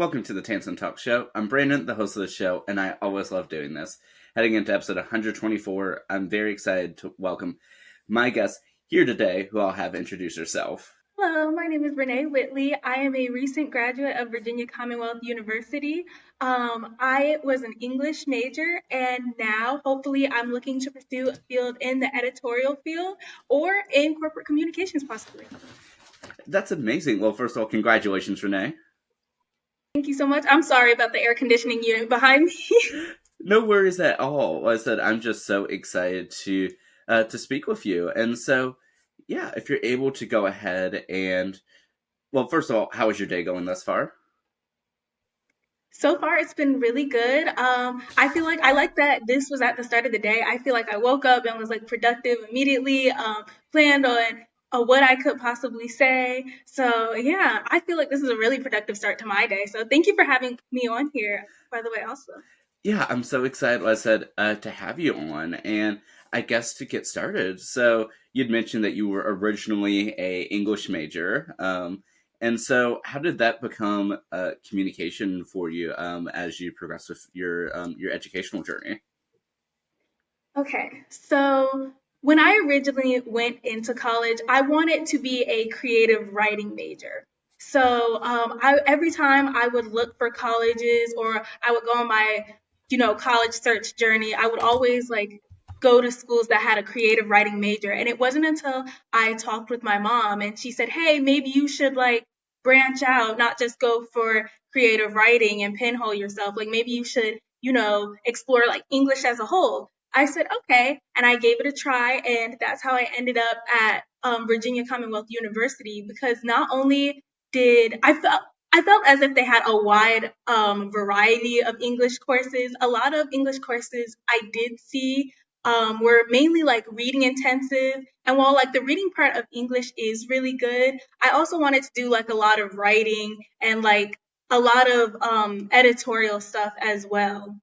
Welcome to the Tansson Talks show. I'm Brandon, the host of the show, and I always love doing this. Heading into episode 124, I'm very excited to welcome my guest here today, who I'll have introduce herself. Hello, my name is Renee Whitley. I am a recent graduate of Virginia Commonwealth University. I was an English major, and now hopefully I'm looking to pursue a field in the editorial field or in corporate communications, possibly. That's amazing. Well, first of all, congratulations, Renee. Thank you so much. I'm sorry about the air conditioning unit behind me. No worries at all. Like I said, I'm just so excited to speak with you. And so, yeah, if you're able to go ahead and, well, first of all, how is your day going thus far? So far, it's been really good. I feel like I like that this was at the start of the day. I feel like I woke up and was like productive immediately, planned on what I could possibly say. So, yeah, I feel like this is a really productive start to my day. So, thank you for having me on here, by the way, also. Yeah, I'm so excited, like I said, to have you on. And I guess to get started, so you'd mentioned that you were originally a English major. And so how did that become communication for you as you progress with your educational journey? Okay, so when I originally went into college, I wanted to be a creative writing major. So every time I would look for colleges or I would go on my, college search journey, I would always like go to schools that had a creative writing major. And it wasn't until I talked with my mom and she said, "Hey, maybe you should like branch out, not just go for creative writing and pinhole yourself. Like maybe you should, explore like English as a whole." I said, okay. And I gave it a try. And that's how I ended up at Virginia Commonwealth University because not only did I felt as if they had a wide variety of English courses. A lot of English courses I did see were mainly like reading intensive. And while like the reading part of English is really good, I also wanted to do like a lot of writing and like a lot of editorial stuff as well.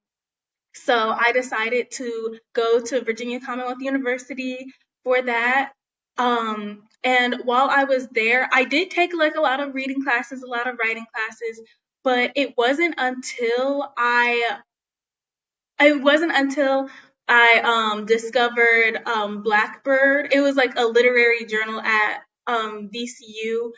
So I decided to go to Virginia Commonwealth University for that. And while I was there, I did take like a lot of reading classes, a lot of writing classes, but it wasn't until I discovered Blackbird. It was like a literary journal at VCU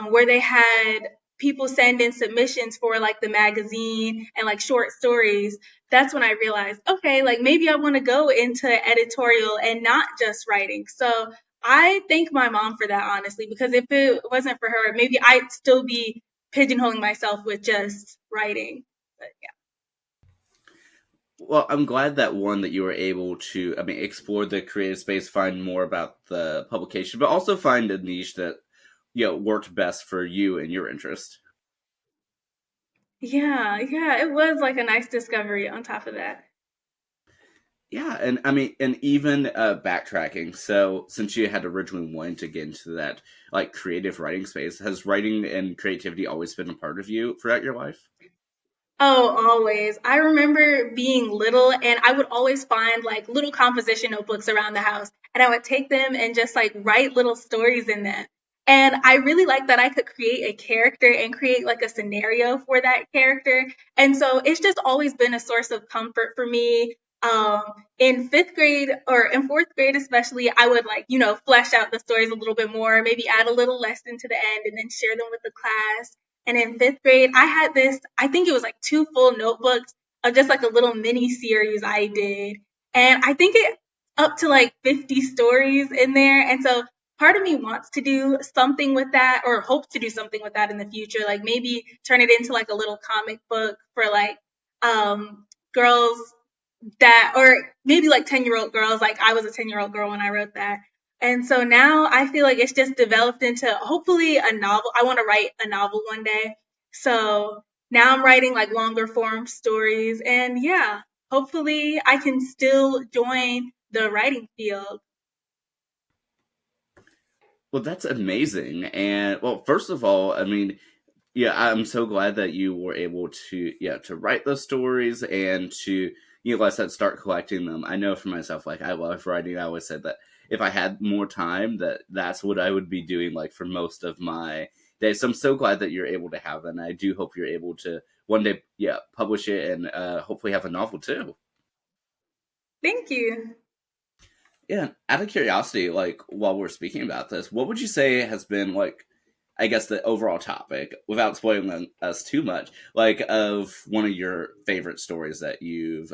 where they had people send in submissions for like the magazine and like short stories. That's when I realized, okay, like maybe I want to go into editorial and not just writing. So I thank my mom for that, honestly, because if it wasn't for her, maybe I'd still be pigeonholing myself with just writing. But yeah. Well, I'm glad that one that you were able to, I mean, explore the creative space, find more about the publication, but also find a niche that, worked best for you and your interest. Yeah, yeah, it was like a nice discovery on top of that. Yeah, and I mean, and even backtracking. So, since you had originally wanted to get into that like creative writing space, has writing and creativity always been a part of you throughout your life? Oh, always. I remember being little and I would always find like little composition notebooks around the house and I would take them and just like write little stories in them. And I really liked that I could create a character and create like a scenario for that character. And so it's just always been a source of comfort for me. Um, in fifth grade or in fourth grade, especially, I would like, flesh out the stories a little bit more, maybe add a little lesson to the end and then share them with the class. And in fifth grade, I had this, I think it was like two full notebooks of just like a little mini series I did. And I think it up to like 50 stories in there. And so part of me wants to do something with that or hopes to do something with that in the future. Like maybe turn it into like a little comic book for like girls that, or maybe like 10-year-old girls. Like I was a 10-year-old girl when I wrote that. And so now I feel like it's just developed into hopefully a novel. I want to write a novel one day. So now I'm writing like longer form stories. And yeah, hopefully I can still join the writing field. Well, that's amazing. And well, first of all, I mean, yeah, I'm so glad that you were able to, yeah, to write those stories and to, like I said, start collecting them. I know for myself, like I love writing. I always said that if I had more time, that's what I would be doing, like for most of my day. So I'm so glad that you're able to have that, and I do hope you're able to one day, yeah, publish it and hopefully have a novel too. Thank you. Yeah, out of curiosity, like while we're speaking about this, what would you say has been like, I guess the overall topic, without spoiling us too much, like of one of your favorite stories that you've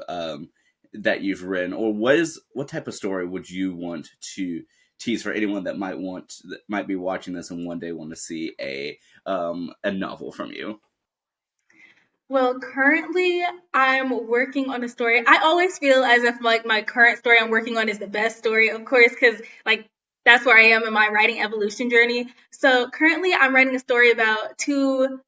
written, or what type of story would you want to tease for anyone that might be watching this and one day want to see a novel from you? Well, currently I'm working on a story. I always feel as if like my current story I'm working on is the best story, of course, because like that's where I am in my writing evolution journey. So currently I'm writing a story about two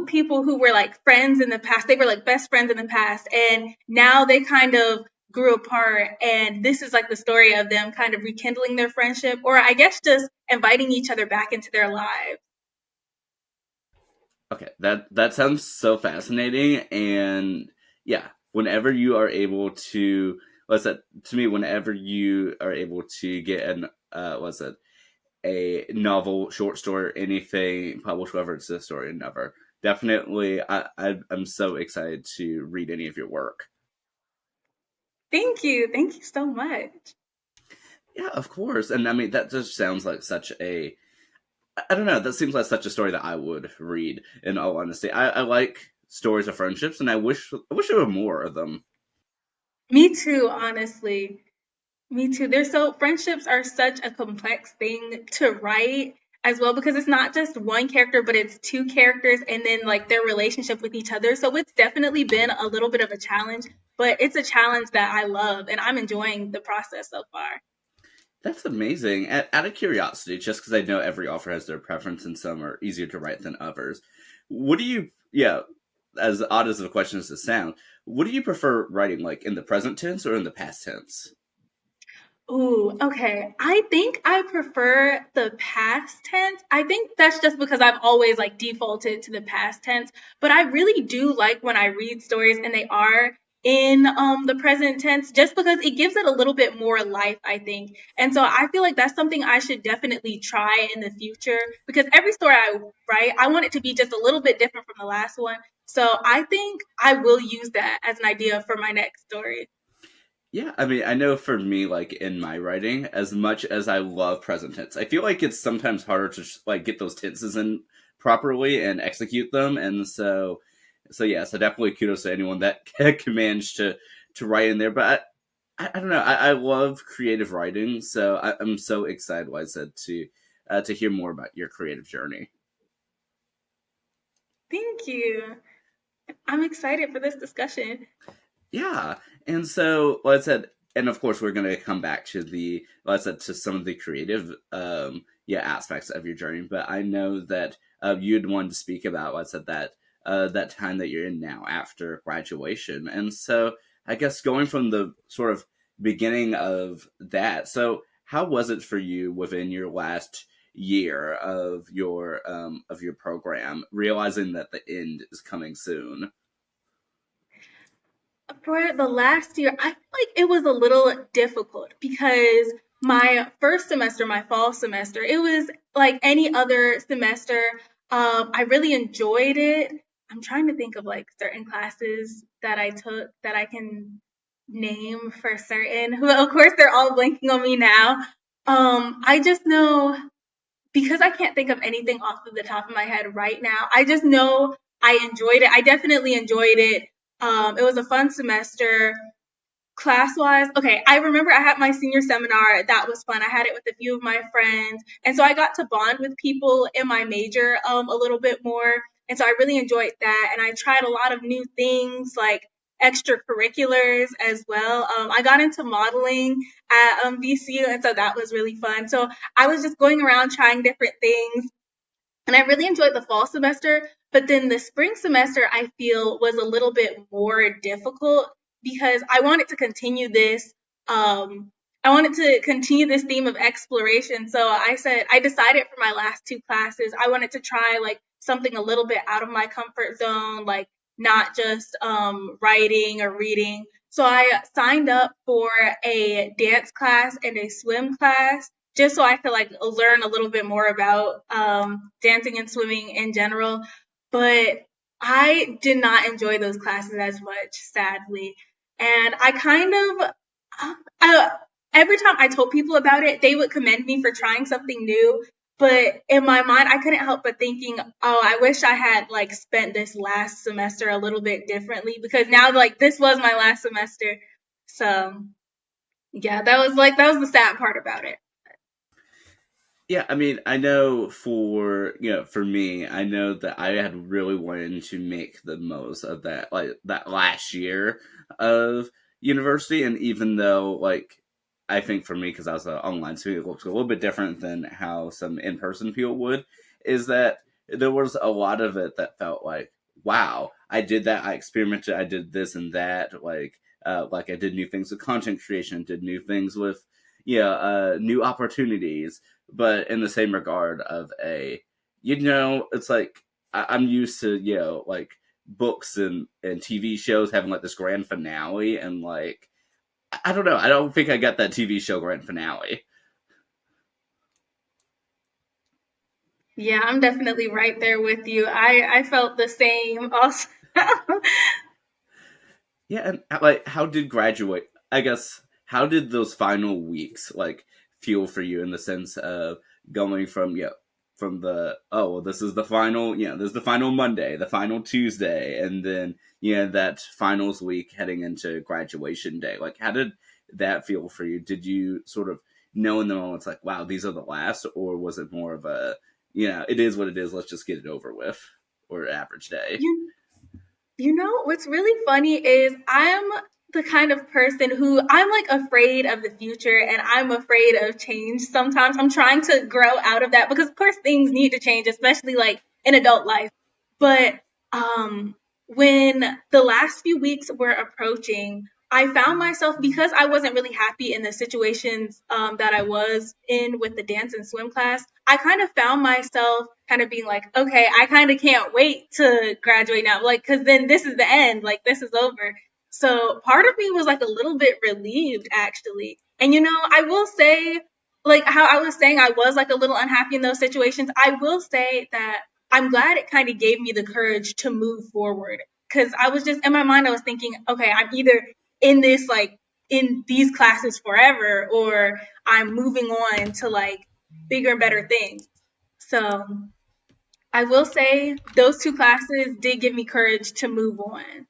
people who were like friends in the past. They were like best friends in the past, and now they kind of grew apart. And this is like the story of them kind of rekindling their friendship, or I guess just inviting each other back into their lives. Okay, that sounds so fascinating, and yeah, whenever you are able to, what's that to me? Whenever you are able to get an what's it a novel, short story, anything published, whether it's a story or never, definitely, I'm so excited to read any of your work. Thank you so much. Yeah, of course, and I mean that just sounds like such a I don't know. That seems like such a story that I would read. In all honesty, I like stories of friendships, and I wish there were more of them. Me too, honestly. Me too. Friendships are such a complex thing to write as well because it's not just one character, but it's two characters and then like their relationship with each other. So it's definitely been a little bit of a challenge, but it's a challenge that I love and I'm enjoying the process so far. That's amazing. Out of curiosity, just because I know every author has their preference and some are easier to write than others, what do you, yeah, as odd as the question is to sound, what do you prefer writing, like in the present tense or in the past tense? Ooh, okay. I think I prefer the past tense. I think that's just because I've always like defaulted to the past tense, but I really do like when I read stories and they are in the present tense just because it gives it a little bit more life, I think. And so I feel like that's something I should definitely try in the future because every story I write, I want it to be just a little bit different from the last one. So I think I will use that as an idea for my next story. Yeah, I mean, I know for me, like in my writing, as much as I love present tense, I feel like it's sometimes harder to like get those tenses in properly and execute them, and so yeah, so definitely kudos to anyone that can manage to write in there. But I don't know, I love creative writing, so I'm so excited, like I said, to hear more about your creative journey. Thank you. I'm excited for this discussion. Yeah, and so like I said, and of course we're going to come back to the like I said to some of the creative yeah aspects of your journey. But I know that you'd want to speak about like I said that time that you're in now after graduation, and so I guess going from the sort of beginning of that. So how was it for you within your last year of your program, realizing that the end is coming soon? For the last year, I feel like it was a little difficult because my first semester, my fall semester, it was like any other semester. I really enjoyed it. I'm trying to think of like certain classes that I took that I can name for certain. Who, of course, they're all blanking on me now. I just know because I can't think of anything off of the top of my head right now. I just know I enjoyed it. I definitely enjoyed it. It was a fun semester. Class wise, okay, I remember I had my senior seminar. That was fun. I had it with a few of my friends. And so I got to bond with people in my major a little bit more. And so I really enjoyed that. And I tried a lot of new things like extracurriculars as well. I got into modeling at VCU. And so that was really fun. So I was just going around trying different things and I really enjoyed the fall semester, but then the spring semester I feel was a little bit more difficult because I wanted to continue this theme of exploration. So I decided for my last two classes I wanted to try like something a little bit out of my comfort zone, like not just writing or reading. So I signed up for a dance class and a swim class just so I could like learn a little bit more about dancing and swimming in general. But I did not enjoy those classes as much, sadly. And I kind of, uh, every time I told people about it, they would commend me for trying something new. But in my mind, I couldn't help but thinking, oh, I wish I had like spent this last semester a little bit differently because now like this was my last semester. So yeah, that was the sad part about it. Yeah, I mean, I know for for me, I know that I had really wanted to make the most of that, like that last year of university, and even though, like, I think for me, because I was an online student, it looks a little bit different than how some in person people would, is that there was a lot of it that felt like, wow, I did that, I experimented, I did this and that, like I did new things with content creation, did new things with, new opportunities, but in the same regard of it's like I'm used to like books and TV shows having like this grand finale, and like I don't know, I don't think I got that TV show grand finale. Yeah, I'm definitely right there with you. I felt the same also. Yeah, and like how did graduate? I guess how did those final weeks like feel for you in the sense of going from from the well, this is the final this is the final Monday, the final Tuesday, and then that finals week heading into graduation day. Like how did that feel for you? Did you sort of know in the moment like wow these are the last, or was it more of a it is what it is, let's just get it over with, or average day? You You know, what's really funny is I'm the kind of person who I'm like afraid of the future and I'm afraid of change. Sometimes I'm trying to grow out of that because of course things need to change, especially like in adult life. But when the last few weeks were approaching, I found myself because I wasn't really happy in the situations that I was in with the dance and swim class. I kind of found myself kind of being like, okay, I kind of can't wait to graduate now, like, because then this is the end, like, this is over. So part of me was like a little bit relieved, actually. And you know, I will say, like, how I was saying I was like a little unhappy in those situations, I will say that I'm glad it kind of gave me the courage to move forward. Because I was just in my mind, I was thinking, okay, I'm either in this, like, in these classes forever, or I'm moving on to like bigger and better things. So I will say those two classes did give me courage to move on.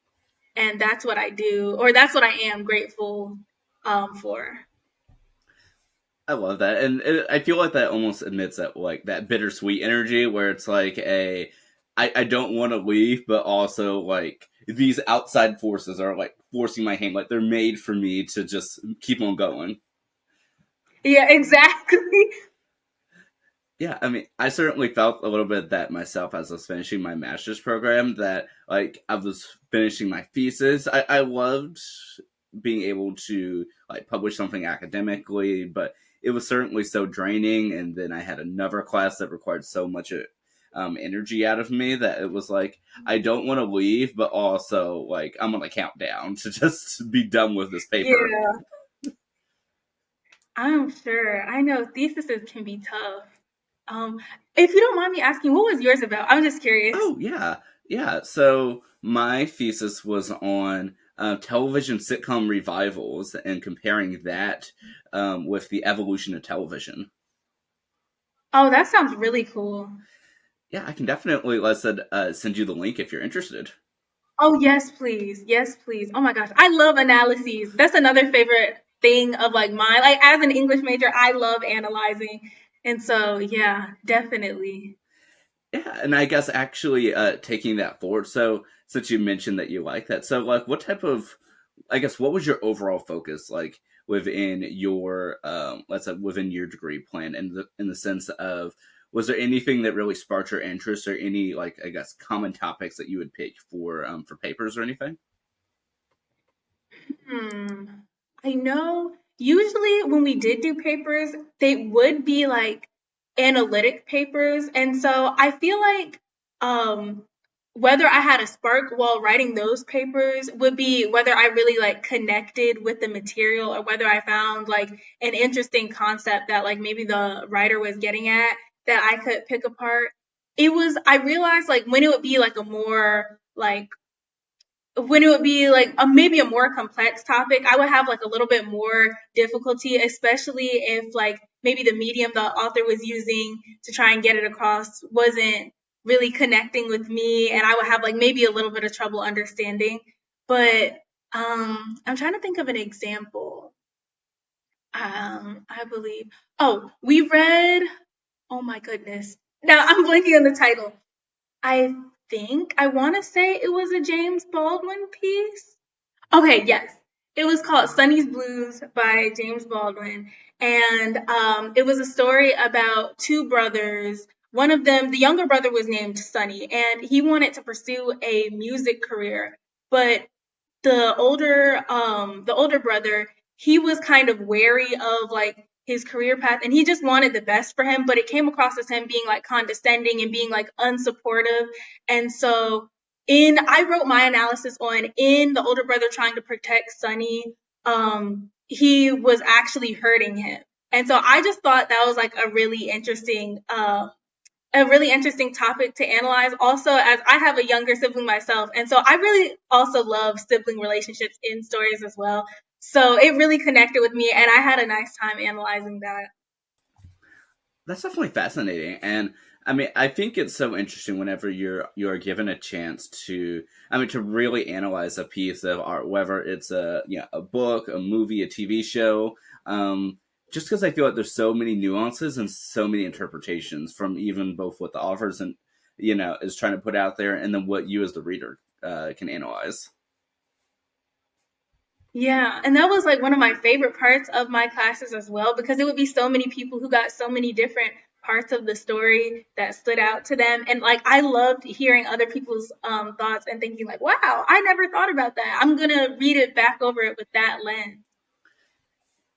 And that's what I do, or that's what I am grateful for. I love that, and I feel like that almost admits that like that bittersweet energy where it's like I don't want to leave, but also like these outside forces are like forcing my hand, like they're made for me to just keep on going. Yeah, exactly. Yeah, I mean, I certainly felt a little bit of that myself as I was finishing my master's program. That like I was finishing my thesis. I loved being able to like publish something academically, but it was certainly so draining. And then I had another class that required so much energy out of me that it was like I don't want to leave, but also like I'm on a countdown to just be done with this paper. Yeah, I'm sure. I know theses can be tough. Um, if you don't mind me asking, what was yours about? I'm just curious. Oh yeah, yeah. So my thesis was on television sitcom revivals and comparing that with the evolution of television. Oh, that sounds really cool. Yeah, I can definitely let's send you the link if you're interested. Oh, yes, please. Yes, please. Oh my gosh. I love analyses. That's another favorite thing of like mine. Like as an English major, I love analyzing. And so, yeah, definitely. Yeah, and I guess actually taking that forward. So since you mentioned that you like that, so like what type of I guess what was your overall focus like within your let's say within your degree plan in the sense of was there anything that really sparked your interest or any like I guess common topics that you would pick for papers or anything? Hmm. I know usually when we did do papers, they would be like analytic papers. And so I feel like um whether I had a spark while writing those papers would be whether I really like connected with the material or whether I found like an interesting concept that like maybe the writer was getting at that I could pick apart. I realized like when it would be like a more like when it would be like maybe a more complex topic, I would have like a little bit more difficulty, especially if like maybe the medium the author was using to try and get it across wasn't really connecting with me, and I would have like maybe a little bit of trouble understanding. But I'm trying to think of an example. I believe. Oh, we read. Oh my goodness. Now I'm blanking on the title. I think I want to say it was a James Baldwin piece. Okay, yes. It was called Sonny's Blues by James Baldwin. And it was a story about two brothers. One of them, the younger brother, was named Sonny, and he wanted to pursue a music career. But the older brother, he was kind of wary of like his career path, and he just wanted the best for him, but it came across as him being like condescending and being like unsupportive. And so in I wrote my analysis on in the older brother trying to protect Sonny, he was actually hurting him. And so I just thought that was like a really interesting topic to analyze. Also, as I have a younger sibling myself, and so I really also love sibling relationships in stories as well. So it really connected with me, and I had a nice time analyzing that. That's definitely fascinating, and I mean, I think it's so interesting whenever you're given a chance to, I mean, to really analyze a piece of art, whether it's a book, a movie, a TV show. Um, just because I feel like there's so many nuances and so many interpretations from even both what the authors and is trying to put out there, and then what you as the reader can analyze. Yeah, and that was like one of my favorite parts of my classes as well because it would be so many people who got so many different parts of the story that stood out to them, and like I loved hearing other people's thoughts and thinking like, wow, I never thought about that. I'm gonna read it back over it with that lens.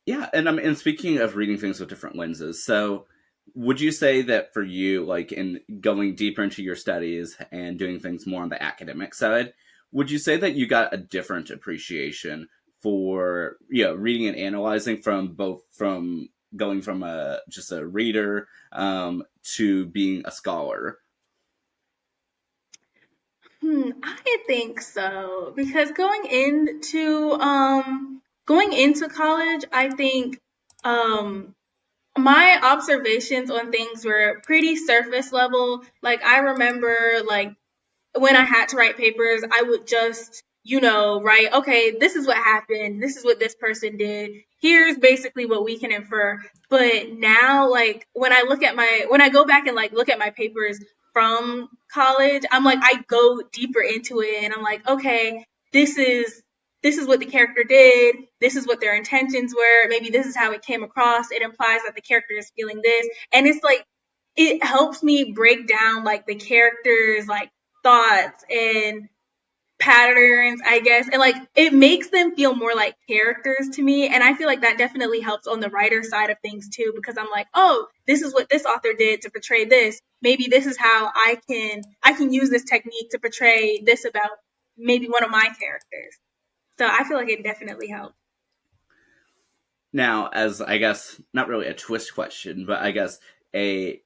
Yeah, and and speaking of reading things with different lenses, so would you say that for you, like in going deeper into your studies and doing things more on the academic side, would you say that you got a different appreciation for reading and analyzing from both from going from a just a reader to being a scholar? I think so because going into college, I think um my observations on things were pretty surface level. Like I remember like when I had to write papers, I would just, write, okay, this is what happened. This is what this person did. Here's basically what we can infer. But now, like, when I go back and like look at my papers from college, I'm like, I go deeper into it and I'm like, okay, this is, this is what the character did. This is what their intentions were. Maybe this is how it came across. It implies that the character is feeling this. And it's like, it helps me break down like the characters, like thoughts and patterns, I guess. And like it makes them feel more like characters to me. And I feel like that definitely helps on the writer side of things too, because I'm like, oh, this is what this author did to portray this. Maybe this is how I can use this technique to portray this about maybe one of my characters. So I feel like it definitely helps. Now, as I guess not really a twist question, but I guess a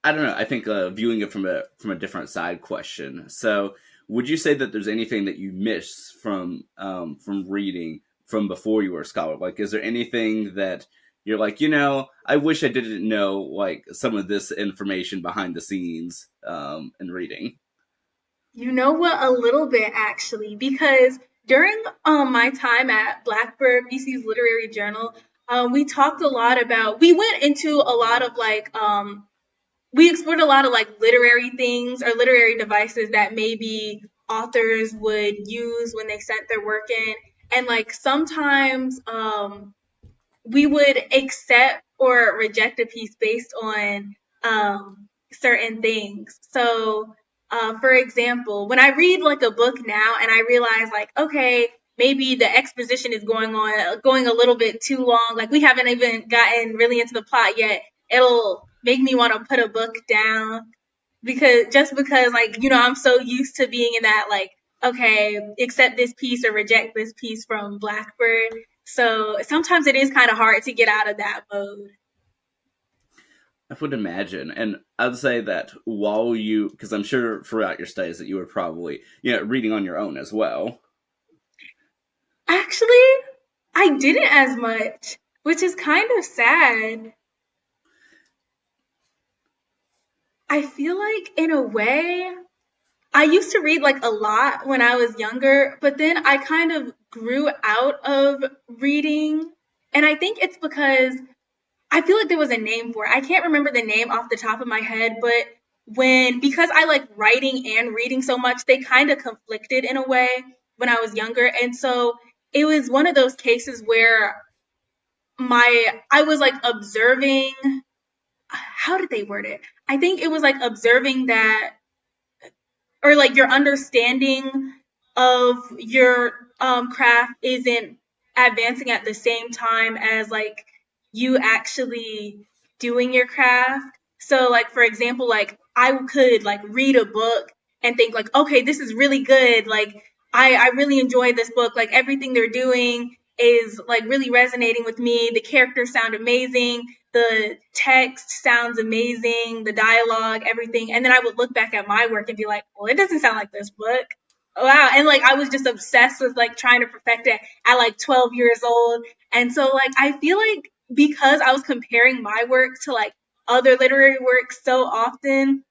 I don't know. I think viewing it from a different side question. So, would you say that there's anything that you miss from reading from before you were a scholar? Like, is there anything that you're like, I wish I didn't know like some of this information behind the scenes in reading. You know what? A little bit actually, because during my time at Blackbird, BC's literary journal, we talked a lot about. We went into a lot of like we explored a lot of like literary things or literary devices that maybe authors would use when they sent their work in, and like sometimes we would accept or reject a piece based on certain things. So, for example, when I read like a book now and I realize like, okay, maybe the exposition is going a little bit too long. Like we haven't even gotten really into the plot yet. It'll make me want to put a book down. because like, I'm so used to being in that like, okay, accept this piece or reject this piece from Blackbird. So sometimes it is kind of hard to get out of that mode. I would imagine, and I'd say that while you, because I'm sure throughout your studies that you were probably, reading on your own as well. Actually, I didn't as much, which is kind of sad. I feel like in a way, I used to read like a lot when I was younger, but then I kind of grew out of reading. And I think it's because I feel like there was a name for it. I can't remember the name off the top of my head, but because I like writing and reading so much, they kind of conflicted in a way when I was younger. And so it was one of those cases where I was like observing, how did they word it? I think it was like observing that, or like your understanding of your craft isn't advancing at the same time as like you actually doing your craft. So like for example, like I could like read a book and think like, okay, this is really good. Like I really enjoy this book. Like everything they're doing is like really resonating with me. The characters sound amazing. The text sounds amazing, the dialogue, everything. And then I would look back at my work and be like, well, it doesn't sound like this book. Wow. And like I was just obsessed with like trying to perfect it at like 12 years old. And so like I feel like because I was comparing my work to like other literary works so often,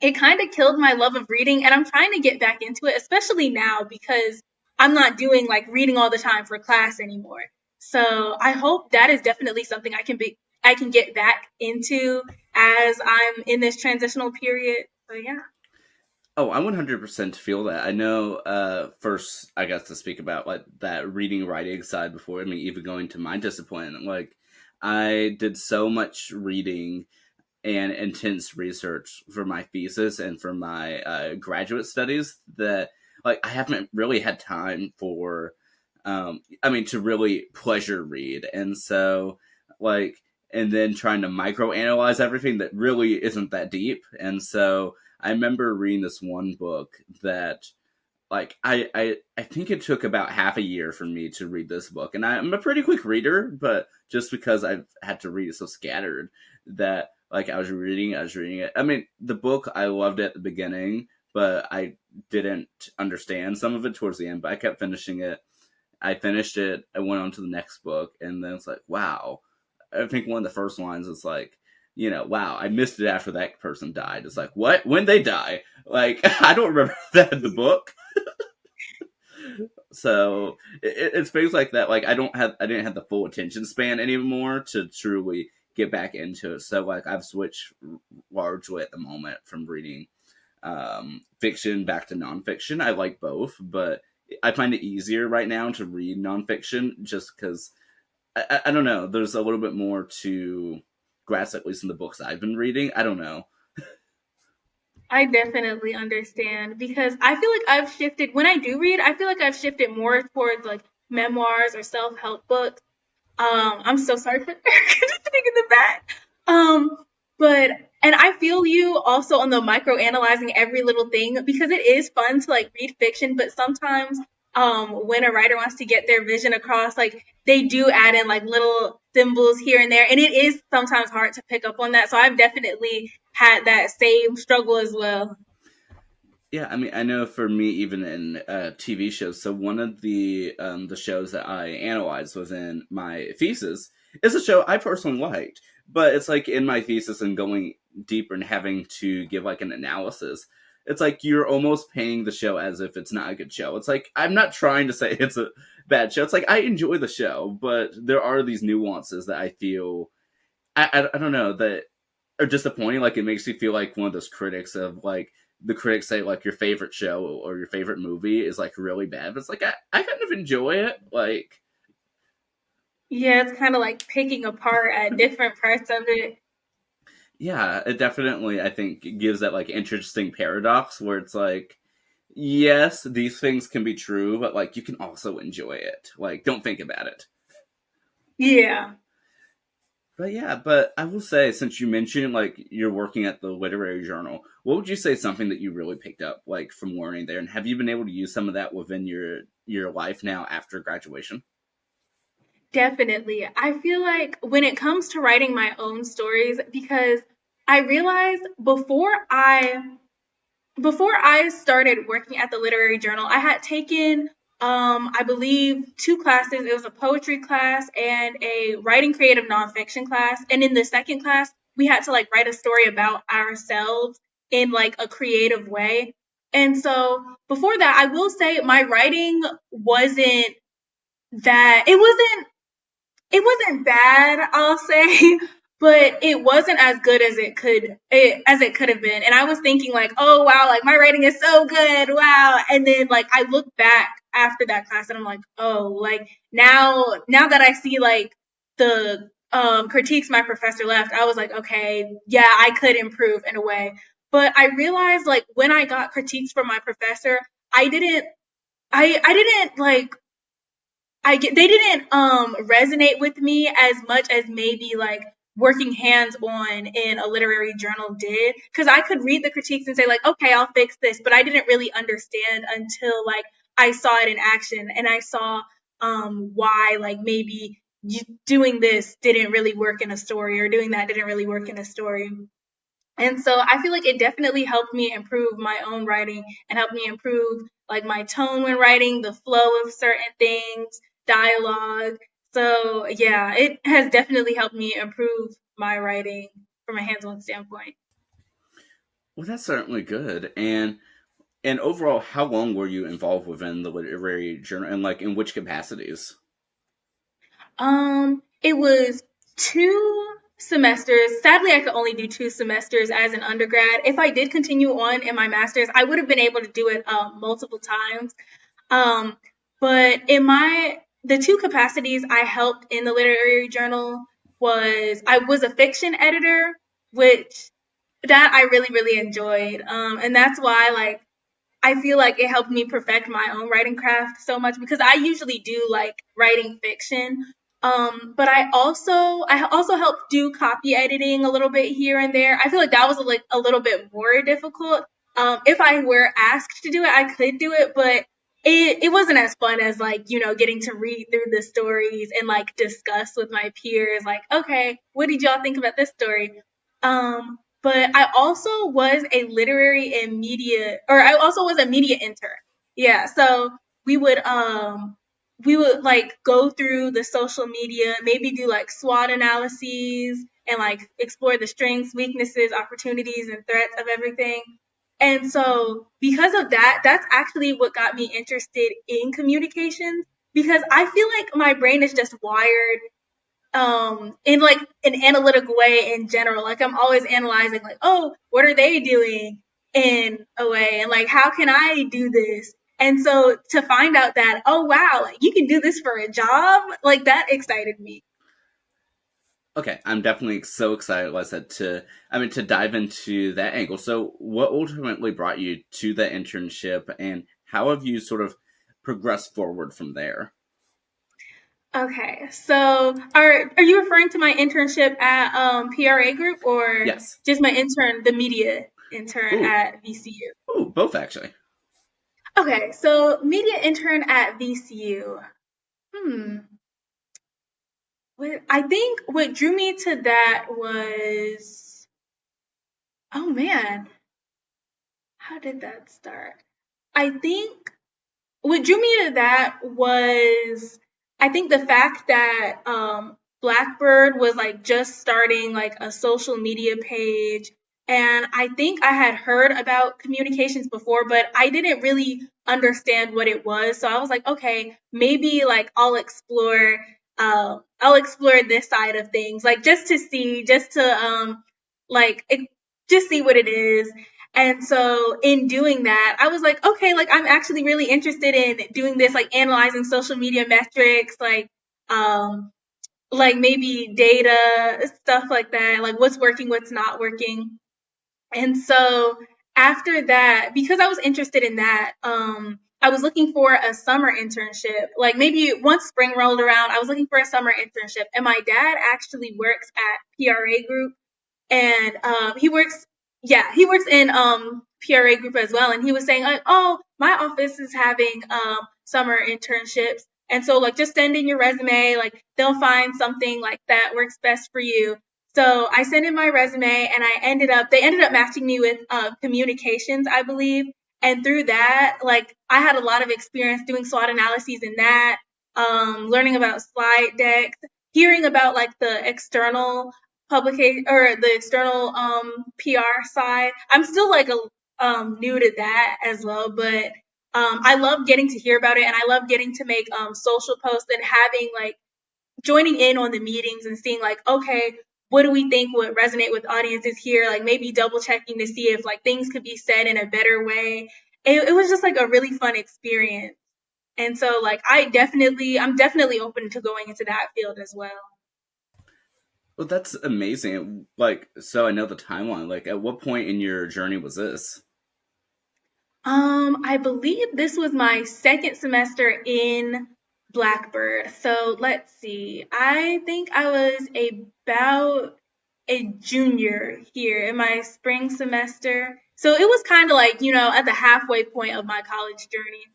it kind of killed my love of reading. And I'm trying to get back into it, especially now because I'm not doing like reading all the time for class anymore. So I hope that is definitely something I can get back into as I'm in this transitional period. So yeah. Oh, I 100% feel that. I know, first, I guess to speak about like that reading writing side before, I mean, even going to my discipline, like, I did so much reading and intense research for my thesis and for my graduate studies that like I haven't really had time for I mean to really pleasure read, and so like and then trying to micro analyze everything that really isn't that deep. And so I remember reading this one book that like I think it took about half a year for me to read this book, and I'm a pretty quick reader, but just because I've had to read it so scattered that like I was reading it. I mean, the book I loved at the beginning, but I didn't understand some of it towards the end. But I kept finishing it. I finished it. I went on to the next book, and then it's like, wow. I think one of the first lines is like, wow, I missed it after that person died. It's like, what? When they die? Like, I don't remember that in the book. So it's things like that. Like I didn't have the full attention span anymore to truly get back into it. So like I've switched largely at the moment from reading fiction back to nonfiction. I like both, but I find it easier right now to read nonfiction just because I don't know. There's a little bit more to grasp, at least in the books I've been reading. I don't know. I definitely understand because I feel like I've shifted when I do read, I feel like I've shifted more towards like memoirs or self-help books. I'm so sorry for just sitting in the back. Um, but and I feel you also on the micro analyzing every little thing because it is fun to like read fiction, but sometimes when a writer wants to get their vision across, like they do add in like little symbols here and there, and it is sometimes hard to pick up on that. So I've definitely had that same struggle as well. Yeah, I mean, I know for me, even in TV shows. So one of the shows that I analyzed within my thesis is a show I personally liked, but it's like in my thesis and going deeper and having to give like an analysis. It's like you're almost painting the show as if it's not a good show. It's like I'm not trying to say it's a bad show. It's like I enjoy the show, but there are these nuances that I feel I don't know that are disappointing. Like it makes me feel like one of those critics of like the critics say like your favorite show or your favorite movie is like really bad. But it's like I kind of enjoy it. Like Yeah, it's kind of like picking apart at different parts of it. yeah, it definitely I think gives that like interesting paradox where it's like yes, these things can be true, but like you can also enjoy it. Like don't think about it. Yeah. But yeah, but I will say, since you mentioned like you're working at the literary journal, what would you say is something that you really picked up like from learning there, and have you been able to use some of that within your life now after graduation? Definitely. I feel like when it comes to writing my own stories, because I realized before I started working at the literary journal, I had taken I believe two classes. It was a poetry class and a writing creative nonfiction class. And in the second class, we had to like write a story about ourselves in like a creative way. And so before that, I will say my writing wasn't that it wasn't bad, I'll say, but it wasn't as good as it could have been. And I was thinking like, oh wow, like my writing is so good, wow. And then like I look back after that class and I'm like, oh, like now that I see like the critiques my professor left, I was like, okay, yeah, I could improve in a way. But I realized like when I got critiques from my professor, I didn't I didn't like they didn't resonate with me as much as maybe like working hands on in a literary journal did, because I could read the critiques and say like, okay, I'll fix this, but I didn't really understand until like I saw it in action and I saw why like maybe doing this didn't really work in a story or doing that didn't really work in a story. And so I feel like it definitely helped me improve my own writing and helped me improve like my tone when writing, the flow of certain things, dialogue. So yeah, it has definitely helped me improve my writing from a hands-on standpoint. Well, that's certainly good. And overall, how long were you involved within the literary journal, and like in which capacities? It was 2 semesters. Sadly, I could only do 2 semesters as an undergrad. If I did continue on in my master's, I would have been able to do it multiple times. Um, but in the 2 capacities I helped in the literary journal was I was a fiction editor, which that I really, really enjoyed. And that's why like I feel like it helped me perfect my own writing craft so much because I usually do like writing fiction. But I also helped do copy editing a little bit here and there. I feel like that was like a little bit more difficult. If I were asked to do it, I could do it, but it wasn't as fun as like, getting to read through the stories and like discuss with my peers, like, okay, what did y'all think about this story? But I also was a literary and media, or I also was a media intern. Yeah, so we would um we would like go through the social media, maybe do like SWOT analyses and like explore the strengths, weaknesses, opportunities, and threats of everything. And so because of that, that's actually what got me interested in communications because I feel like my brain is just wired in like an analytical way in general. Like I'm always analyzing like, oh, what are they doing in a way, and like how can I do this? And so to find out that, oh wow, like you can do this for a job, like that excited me. Okay, I'm definitely so excited, like I said, to dive into that angle. So, what ultimately brought you to the internship, and how have you sort of progressed forward from there? Okay, so are you referring to my internship at PRA Group or Yes. just my intern, the media intern Ooh, at VCU? both actually. Okay, so media intern at VCU. Hmm. I think what drew me to that was, oh man, how did that start? I think what drew me to that was I think the fact that Blackbird was like just starting like a social media page, and I think I had heard about communications before, but I didn't really understand what it was. So I was like, okay, maybe like I'll explore this side of things, like just to see, just to like just see what it is. And so in doing that, I was like, okay, like I'm actually really interested in doing this, like analyzing social media metrics, like maybe data, stuff like that, like what's working, what's not working. And so after that, because I was interested in that, I was looking for a summer internship. Like maybe once spring rolled around, I was looking for a summer internship. And my dad actually works at PRA Group, and he works in PRA Group as well, and he was saying like, oh, my office is having summer internships, and so like just send in your resume, like they'll find something like that works best for you. So I sent in my resume, and they ended up matching me with communications, I believe. And through that, like I had a lot of experience doing SWOT analyses in that, learning about slide decks, hearing about like the external publication or the external PR side. I'm still like a new to that as well, but I love getting to hear about it, and I love getting to make social posts and having like joining in on the meetings and seeing like, okay, what do we think would resonate with audiences here? Like maybe double checking to see if like things could be said in a better way. It was just like a really fun experience. And so like I'm definitely open to going into that field as well. Well, that's amazing. Like, so I know the timeline. Like, at what point in your journey was this? I believe this was my second semester in Blackbird. So let's see. I think I was about a junior here in my spring semester. So it was kind of like, at the halfway point of my college journey.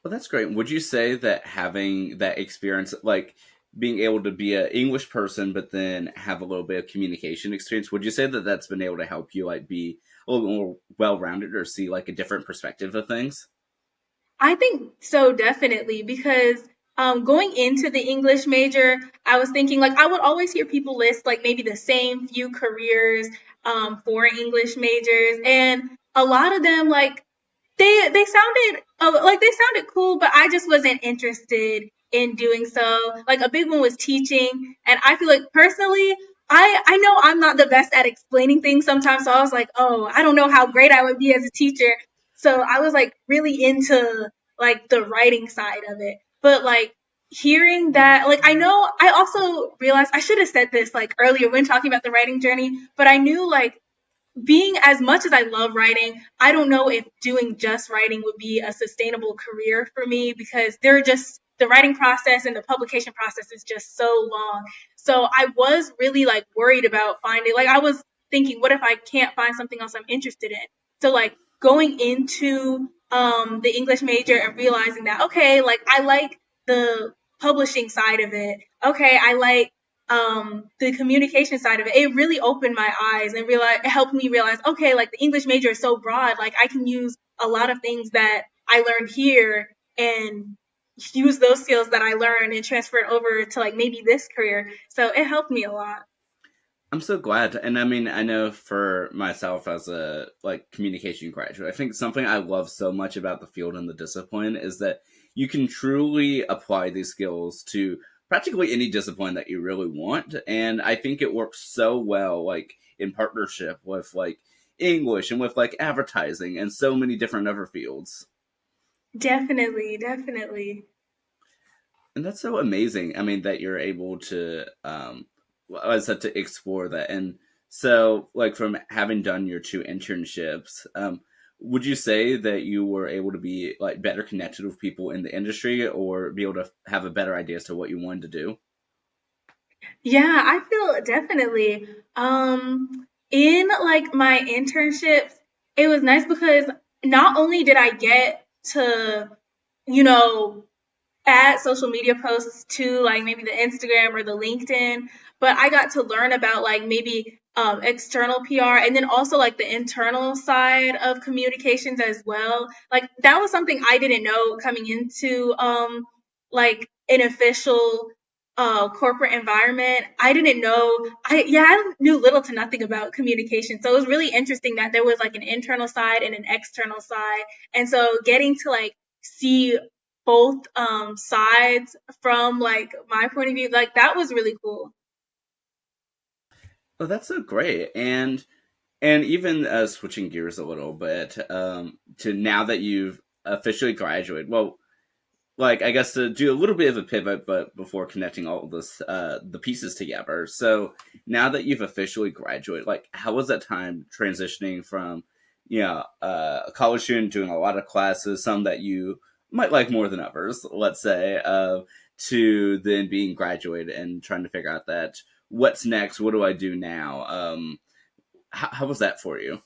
Well, that's great. Would you say that having that experience, like being able to be an English person, but then have a little bit of communication experience, would you say that that's been able to help you like be a little bit more well-rounded or see like a different perspective of things? I think so, definitely, because going into the English major, I was thinking like I would always hear people list like maybe the same few careers for English majors, and a lot of them like they sounded they sounded cool, but I just wasn't interested in doing so. Like a big one was teaching, and I feel like personally, I know I'm not the best at explaining things sometimes, so I was like, oh, I don't know how great I would be as a teacher. So I was like really into like the writing side of it, but like hearing that, like I know I also realized I should have said this like earlier when talking about the writing journey, but I knew like being as much as I love writing, I don't know if doing just writing would be a sustainable career for me because they're just the writing process and the publication process is just so long. So I was really like worried about finding like I was thinking, what if I can't find something else I'm interested in? So like going into the English major and realizing that okay, like I like the publishing side of it. Okay, I like the communication side of it. It really opened my eyes and it helped me realize, okay, like the English major is so broad. Like I can use a lot of things that I learned here and use those skills that I learned and transfer it over to like maybe this career. So it helped me a lot. I'm so glad. And I mean, I know for myself as a like communication graduate, I think something I love so much about the field and the discipline is that you can truly apply these skills to practically any discipline that you really want. And I think it works so well like in partnership with like English and with like advertising and so many different other fields. Definitely, definitely. And that's so amazing. I mean, that you're able to, well, I said to explore that. And so, like, from having done your two internships, would you say that you were able to be like better connected with people in the industry, or be able to have a better idea as to what you wanted to do? Yeah, I feel definitely. In like my internships, it was nice because not only did I get to, you know, add social media posts to like maybe the Instagram or the LinkedIn, but I got to learn about like maybe external PR and then also like the internal side of communications as well. Like that was something I didn't know coming into like an official corporate environment. I didn't know I knew little to nothing about communication. So it was really interesting that there was like an internal side and an external side. And so getting to like see both sides from like my point of view, like that was really cool. Oh, that's so great. And even switching gears a little bit to now that you've officially graduated. Well, like I guess to do a little bit of a pivot, but before connecting all of this the pieces together. So now that you've officially graduated, like how was that time transitioning from a college student doing a lot of classes, some that you might like more than others, let's say, to then being graduated and trying to figure out that what's next, what do I do now? How was that for you?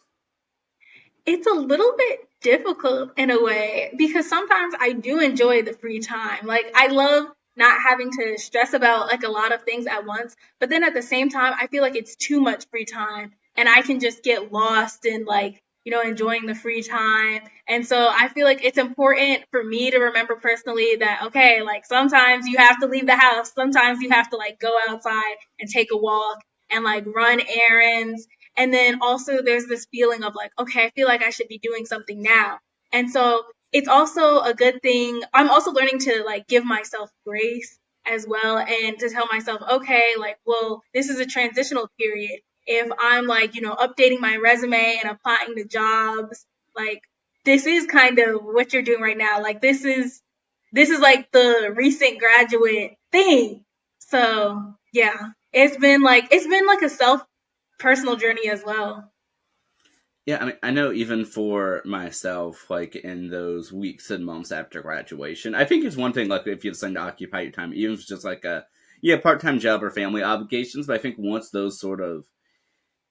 It's a little bit difficult in a way because sometimes I do enjoy the free time. Like I love not having to stress about like a lot of things at once, but then at the same time I feel like it's too much free time and I can just get lost in like, enjoying the free time. And so I feel like it's important for me to remember personally that okay, like sometimes you have to leave the house, sometimes you have to like go outside and take a walk and like run errands, and then also there's this feeling of like, okay, I feel like I should be doing something now. And so it's also a good thing. I'm also learning to like give myself grace as well and to tell myself, okay, like, well, this is a transitional period. If I'm like, updating my resume and applying to jobs, like this is kind of what you're doing right now. Like this is like the recent graduate thing. So yeah, it's been like a self personal journey as well. Yeah, I mean, I know even for myself, like in those weeks and months after graduation, I think it's one thing, like if you have something to occupy your time, even if it's just like a, yeah, part-time job or family obligations, but I think once those sort of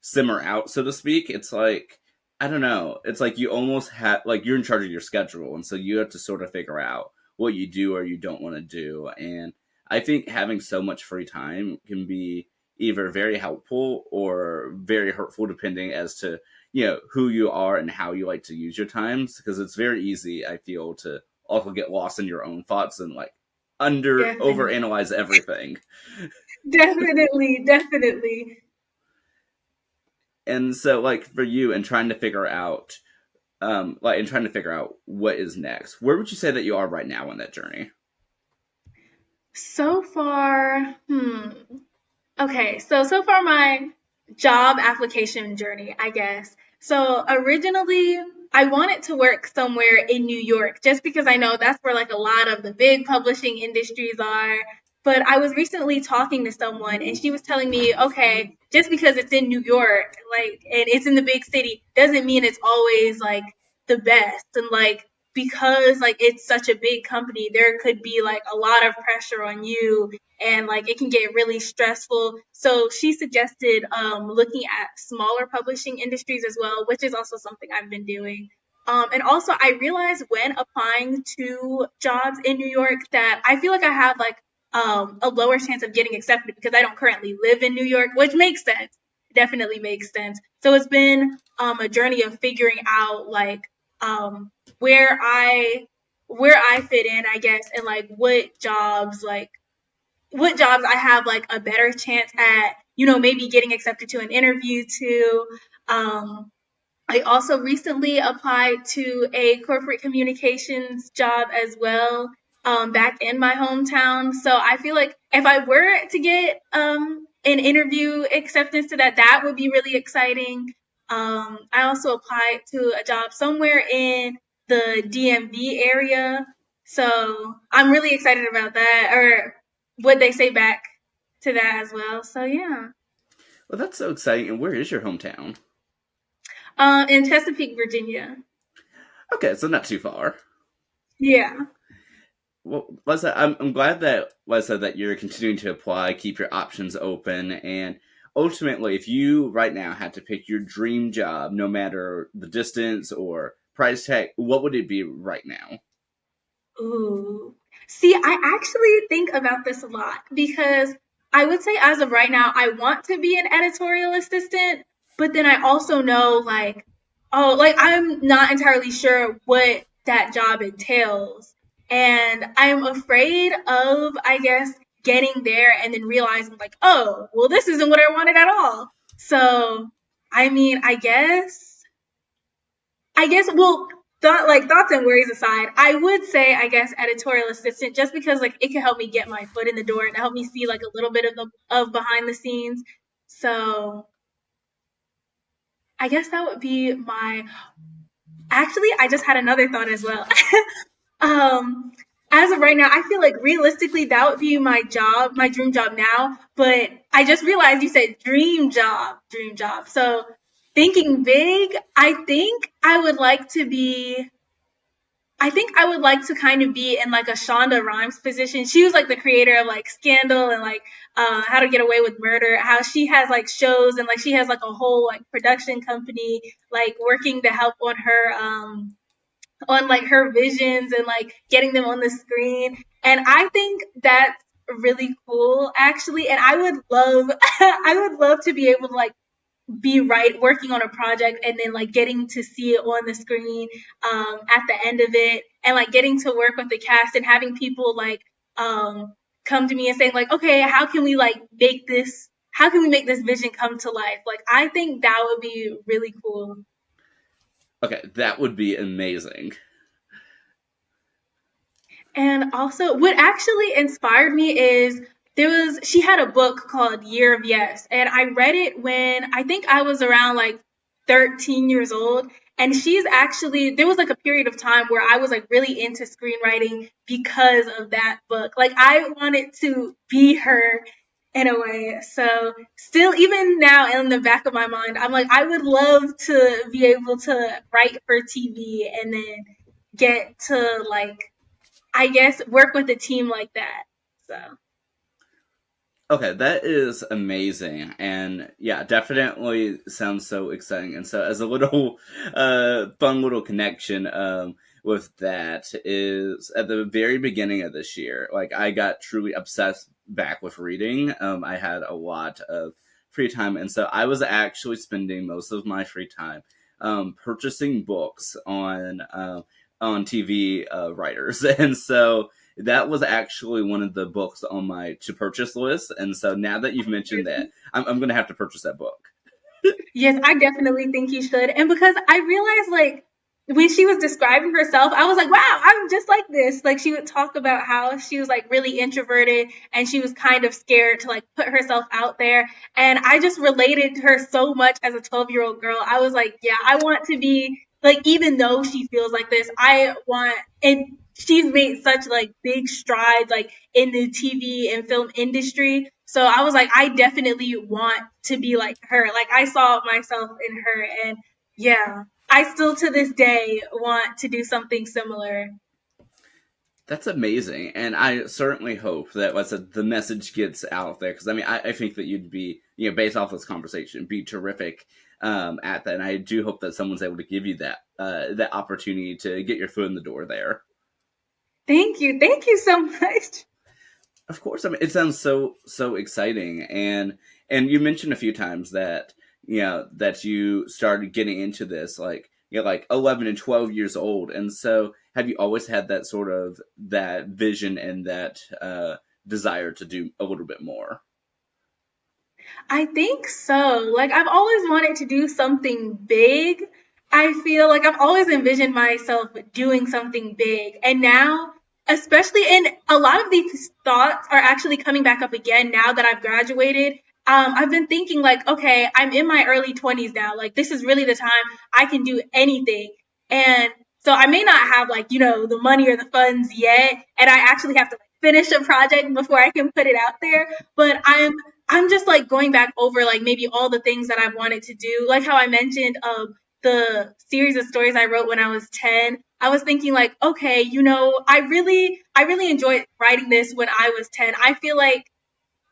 simmer out, so to speak, it's like, I don't know, it's like you almost have, like you're in charge of your schedule, and so you have to sort of figure out what you do or you don't want to do. And I think having so much free time can be either very helpful or very hurtful, depending as to, who you are and how you like to use your times, because it's very easy, I feel, to also get lost in your own thoughts and like under Definitely. overanalyze everything. Definitely, definitely. And so, like for you and trying to figure out what is next, where would you say that you are right now in that journey? So far, okay, so far my job application journey, I guess. So originally, I wanted to work somewhere in New York just because I know that's where like a lot of the big publishing industries are. But I was recently talking to someone and she was telling me, okay, just because it's in New York, like, and it's in the big city, doesn't mean it's always like the best. And like, because like it's such a big company, there could be like a lot of pressure on you and like it can get really stressful. So she suggested looking at smaller publishing industries as well, which is also something I've been doing. And also, I realized when applying to jobs in New York that I feel like I have like a lower chance of getting accepted because I don't currently live in New York, which makes sense. Definitely makes sense. So it's been a journey of figuring out like um, where I fit in, I guess, and like what jobs I have like a better chance at, maybe getting accepted to an interview to. Um, I also recently applied to a corporate communications job as well, back in my hometown. So I feel like if I were to get an interview acceptance to that, that would be really exciting. I also applied to a job somewhere in the DMV area. So I'm really excited about that, or what they say back to that as well. So yeah. Well, that's so exciting. And where is your hometown? In Chesapeake, Virginia. Okay, so not too far. Yeah. Well, Lisa, I'm glad that Lisa that you're continuing to apply, keep your options open, and ultimately, if you right now had to pick your dream job, no matter the distance or price tag, what would it be right now? Ooh. See, I actually think about this a lot because I would say as of right now, I want to be an editorial assistant, but then I also know like, oh, like I'm not entirely sure what that job entails. And I'm afraid of, I guess, getting there and then realizing like, oh, well, this isn't what I wanted at all. So, I mean, well, thoughts and worries aside, I would say I guess editorial assistant just because like it can help me get my foot in the door and help me see like a little bit of behind the scenes. So I guess that would be my. Actually, I just had another thought as well. um, as of right now, I feel like realistically that would be my job, my dream job now. But I just realized you said dream job. So thinking big, I think I would like to kind of be in like a Shonda Rhimes position. She was like the creator of like Scandal and like How to Get Away with Murder. How she has like shows and like she has like a whole like production company like working to help on like her visions and like getting them on the screen. And I think that's really cool actually. And I would love I would love to be able to like be right working on a project and then like getting to see it on the screen at the end of it and like getting to work with the cast and having people like come to me and saying like, okay, how can we make this vision come to life? Like I think that would be really cool. Okay, that would be amazing. And also, what actually inspired me is she had a book called Year of Yes, and I read it when I think I was around like 13 years old. And there was like a period of time where I was like really into screenwriting because of that book. Like, I wanted to be her in a way. So, still, even now in the back of my mind, I'm like, I would love to be able to write for TV and then get to like I guess work with a team like that. So Okay, that is amazing, and yeah, definitely sounds so exciting. And so, as a little fun little connection with that is at the very beginning of this year, like I got truly obsessed back with reading. I had a lot of free time, and so I was actually spending most of my free time purchasing books on TV writers, and so that was actually one of the books on my to purchase list. And so now that you've mentioned that, I'm going to have to purchase that book. yes, I definitely think you should. And because I realized like when she was describing herself, I was like, wow, I'm just like this. Like she would talk about how she was like really introverted and she was kind of scared to like put herself out there. And I just related to her so much as a 12-year-old girl. I was like, yeah, I want to be like, even though she feels like this, and she's made such like big strides like in the TV and film industry. So I was like, I definitely want to be like her. Like I saw myself in her and yeah, I still to this day want to do something similar. That's amazing, and I certainly hope that, like I said, the message gets out there. Because I mean, I think that you'd be, based off this conversation, be terrific at that. And I do hope that someone's able to give you that opportunity to get your foot in the door there. Thank you. Thank you so much. Of course, I mean it sounds so exciting, and you mentioned a few times that that you started getting into this like like 11 and 12 years old, and so have you always had that sort of that vision and that desire to do a little bit more? I think so. Like I've always wanted to do something big. I feel like I've always envisioned myself doing something big. And now, especially and a lot of these thoughts are actually coming back up again now that I've graduated. I've been thinking like, okay, I'm in my early 20s now. Like this is really the time I can do anything. And so I may not have like, the money or the funds yet, and I actually have to like finish a project before I can put it out there, but I'm just like going back over like maybe all the things that I've wanted to do. Like how I mentioned the series of stories I wrote when I was 10. I was thinking like, okay, I really enjoyed writing this when I was 10. I feel like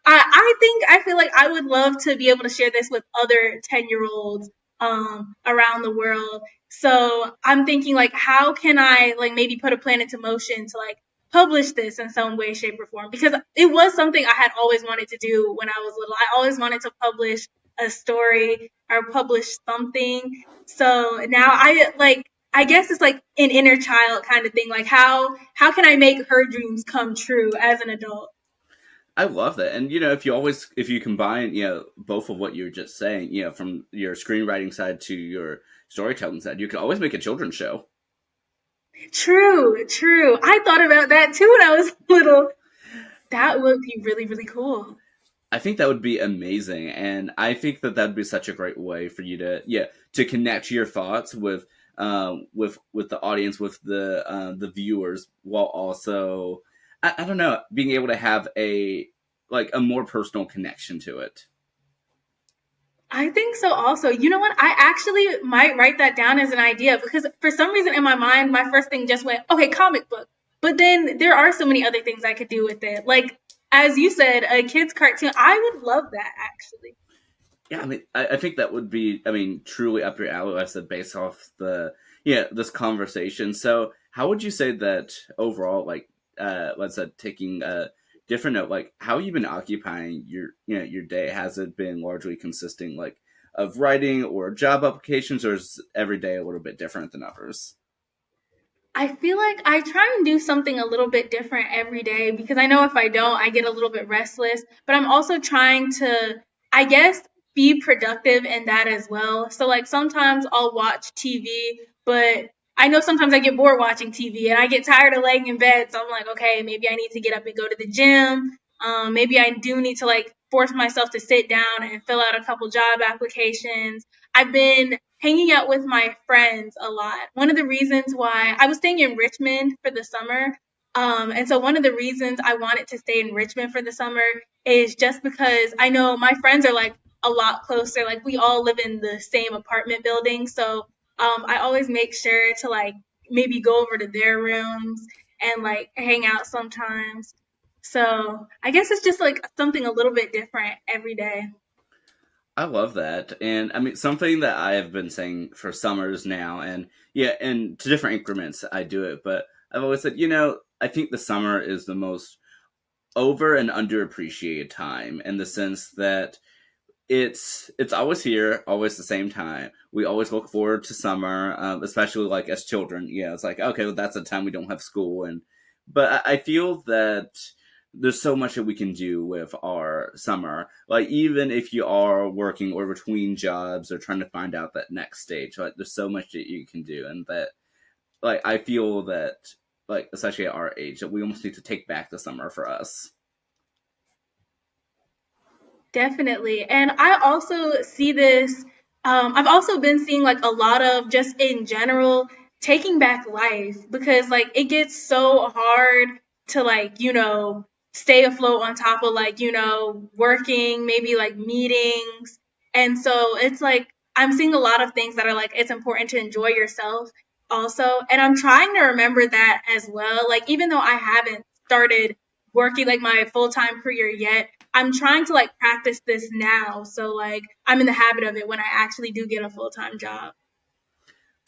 I would love to be able to share this with other 10-year-olds around the world. So I'm thinking like, how can I like maybe put a plan into motion to like publish this in some way, shape, or form? Because it was something I had always wanted to do when I was little. I always wanted to publish a story or publish something. So now I guess it's like an inner child kind of thing. Like how can I make her dreams come true as an adult? I love that. And if you combine, both of what you were just saying, from your screenwriting side to your storytelling side, you could always make a children's show. True, true. I thought about that too when I was little. That would be really, really cool. I think that would be amazing, and I think that that'd be such a great way for you to to connect your thoughts with the audience, with the viewers, while also I don't know, being able to have a more personal connection to it. I think so also. You know what? I actually might write that down as an idea because for some reason in my mind, my first thing just went, okay, comic book. But then there are so many other things I could do with it. Like, as you said, a kid's cartoon. I would love that actually. Yeah, I mean, I think that would be, I mean, truly up your alley. Like I said, based off the this conversation. So, how would you say that overall, like, let's say taking a different note, like, how you been occupying your your day? Has it been largely consisting like of writing or job applications, or is every day a little bit different than others? I feel like I try and do something a little bit different every day because I know if I don't, I get a little bit restless. But I'm also trying to, I guess, be productive in that as well. So, like, sometimes I'll watch TV, but I know sometimes I get bored watching TV and I get tired of laying in bed. So I'm like, okay, maybe I need to get up and go to the gym. Maybe I do need to, like, force myself to sit down and fill out a couple job applications. I've been hanging out with my friends a lot. One of the reasons why I was staying in Richmond for the summer, and so one of the reasons I wanted to stay in Richmond for the summer is just because I know my friends are like a lot closer. Like we all live in the same apartment building, so I always make sure to like maybe go over to their rooms and like hang out sometimes. So I guess it's just like something a little bit different every day. I love that. And I mean, something that I have been saying for summers now, and yeah, and to different increments, I do it, but I've always said, I think the summer is the most over and underappreciated time in the sense that it's always here, always the same time. We always look forward to summer, especially like as children. Yeah, it's like okay, well, that's the time we don't have school, and but I feel that there's so much that we can do with our summer. Like even if you are working or between jobs or trying to find out that next stage, like there's so much that you can do, and that like I feel that like especially at our age that we almost need to take back the summer for us. Definitely. And I also see this, I've also been seeing like a lot of just in general taking back life because like it gets so hard to like, stay afloat on top of like, working, maybe like meetings. And so it's like I'm seeing a lot of things that are like it's important to enjoy yourself also. And I'm trying to remember that as well. Like even though I haven't started working like my full-time career yet, I'm trying to like practice this now. So like I'm in the habit of it when I actually do get a full-time job.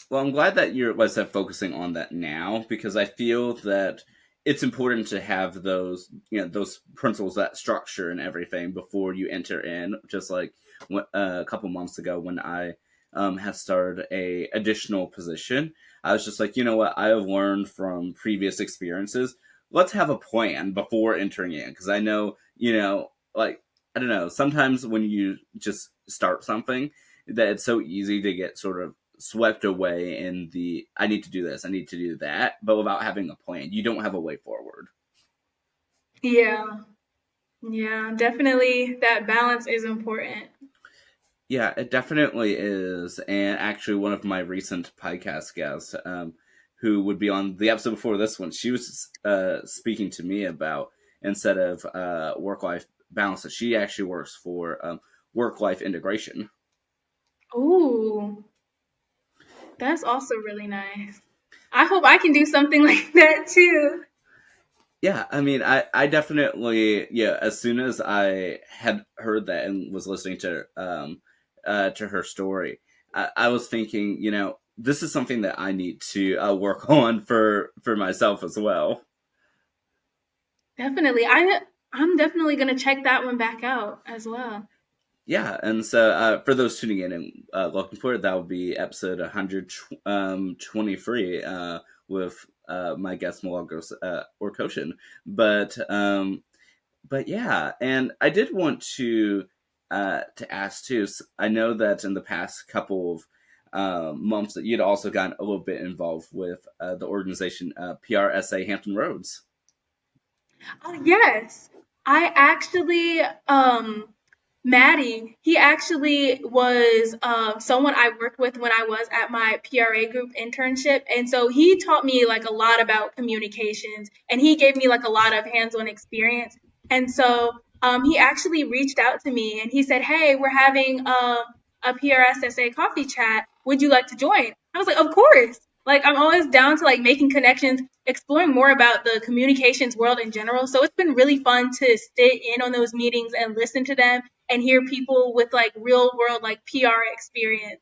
Well, I'm glad that you're, let's say, focusing on that now because I feel that it's important to have those, those principles, that structure, and everything before you enter in. Just like a couple months ago when I had started a additional position, I was just like, you know what, I have learned from previous experiences. Let's have a plan before entering in because I know, like I don't know, sometimes when you just start something, that it's so easy to get sort of swept away in the I need to do this, I need to do that, but without having a plan, you don't have a way forward. Yeah. Yeah, definitely that balance is important. Yeah, it definitely is. And actually, one of my recent podcast guests, who would be on the episode before this one, she was speaking to me about instead of work life balance, that she actually works for work life integration. Ooh, that's also really nice. I hope I can do something like that too. Yeah, I mean, I definitely, yeah. As soon as I had heard that and was listening to her story, I was thinking, this is something that I need to work on for myself as well. Definitely. I'm definitely gonna check that one back out as well. Yeah, and so for those tuning in and looking forward, that will be episode 123 with my guest Milagros Orkoshin. But but yeah, and I did want to ask too. I know that in the past couple of months that you'd also gotten a little bit involved with the organization PRSA Hampton Roads. Oh yes. I actually Maddie, he actually was someone I worked with when I was at my PRA group internship. And so he taught me like a lot about communications and he gave me like a lot of hands on experience. And so he actually reached out to me and he said, "Hey, we're having a PRSSA coffee chat. Would you like to join?" I was like, "Of course." Like I'm always down to like making connections, exploring more about the communications world in general. So it's been really fun to sit in on those meetings and listen to them and hear people with like real world like PR experience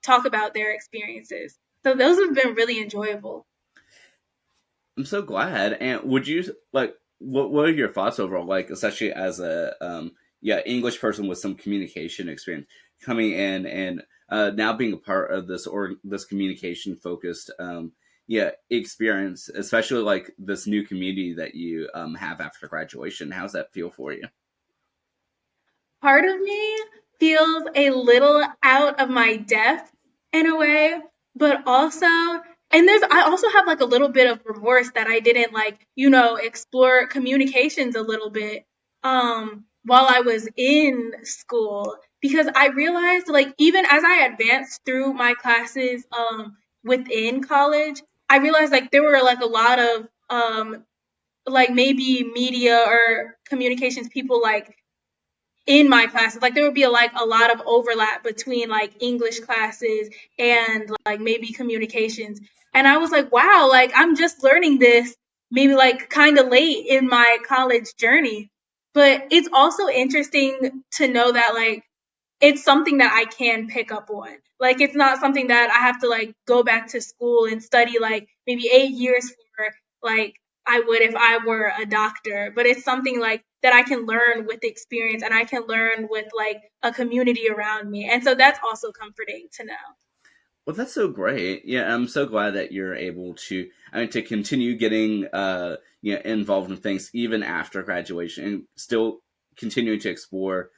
talk about their experiences. So those have been really enjoyable. I'm so glad. And would you like what are your thoughts overall? Like, especially as a yeah English person with some communication experience coming in and now being a part of this or this communication focused yeah experience, especially like this new community that you have after graduation. How's that feel for you? Part of me feels a little out of my depth in a way, but also, and I also have like a little bit of remorse that I didn't like, explore communications a little bit while I was in school because I realized like even as I advanced through my classes within college, I realized like there were like a lot of like maybe media or communications people like in my classes. Like there would be like a lot of overlap between like English classes and like maybe communications. And I was like, wow, like I'm just learning this maybe like kind of late in my college journey. But it's also interesting to know that like it's something that I can pick up on. Like it's not something that I have to like go back to school and study like maybe 8 years for like I would if I were a doctor. But it's something like that I can learn with experience and I can learn with like a community around me. And so that's also comforting to know. Well, that's so great. Yeah, I'm so glad that you're able to, I mean, to continue getting, involved in things even after graduation and still continuing to explore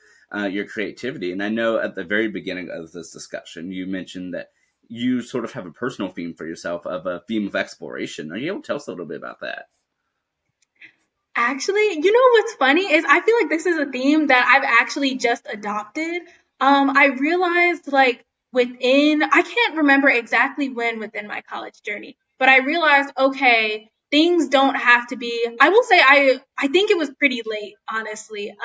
your creativity. And I know at the very beginning of this discussion, you mentioned that you sort of have a personal theme for yourself of a theme of exploration. Are you able to tell us a little bit about that? Actually, you know what's funny is I feel like this is a theme that I've actually just adopted. I realized like I can't remember exactly when within my college journey, but I realized okay, things don't have to be. I will say I think it was pretty late, honestly.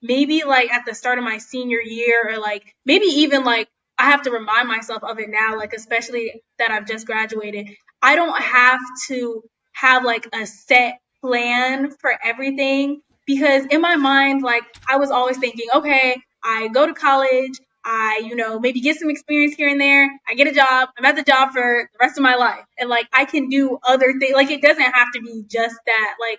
Maybe like at the start of my senior year or like maybe even like I have to remind myself of it now, like especially that I've just graduated. I don't have to have like a set plan for everything because in my mind, like I was always thinking, okay, I go to college, maybe get some experience here and there, I get a job, I'm at the job for the rest of my life. And like I can do other things. Like it doesn't have to be just that. Like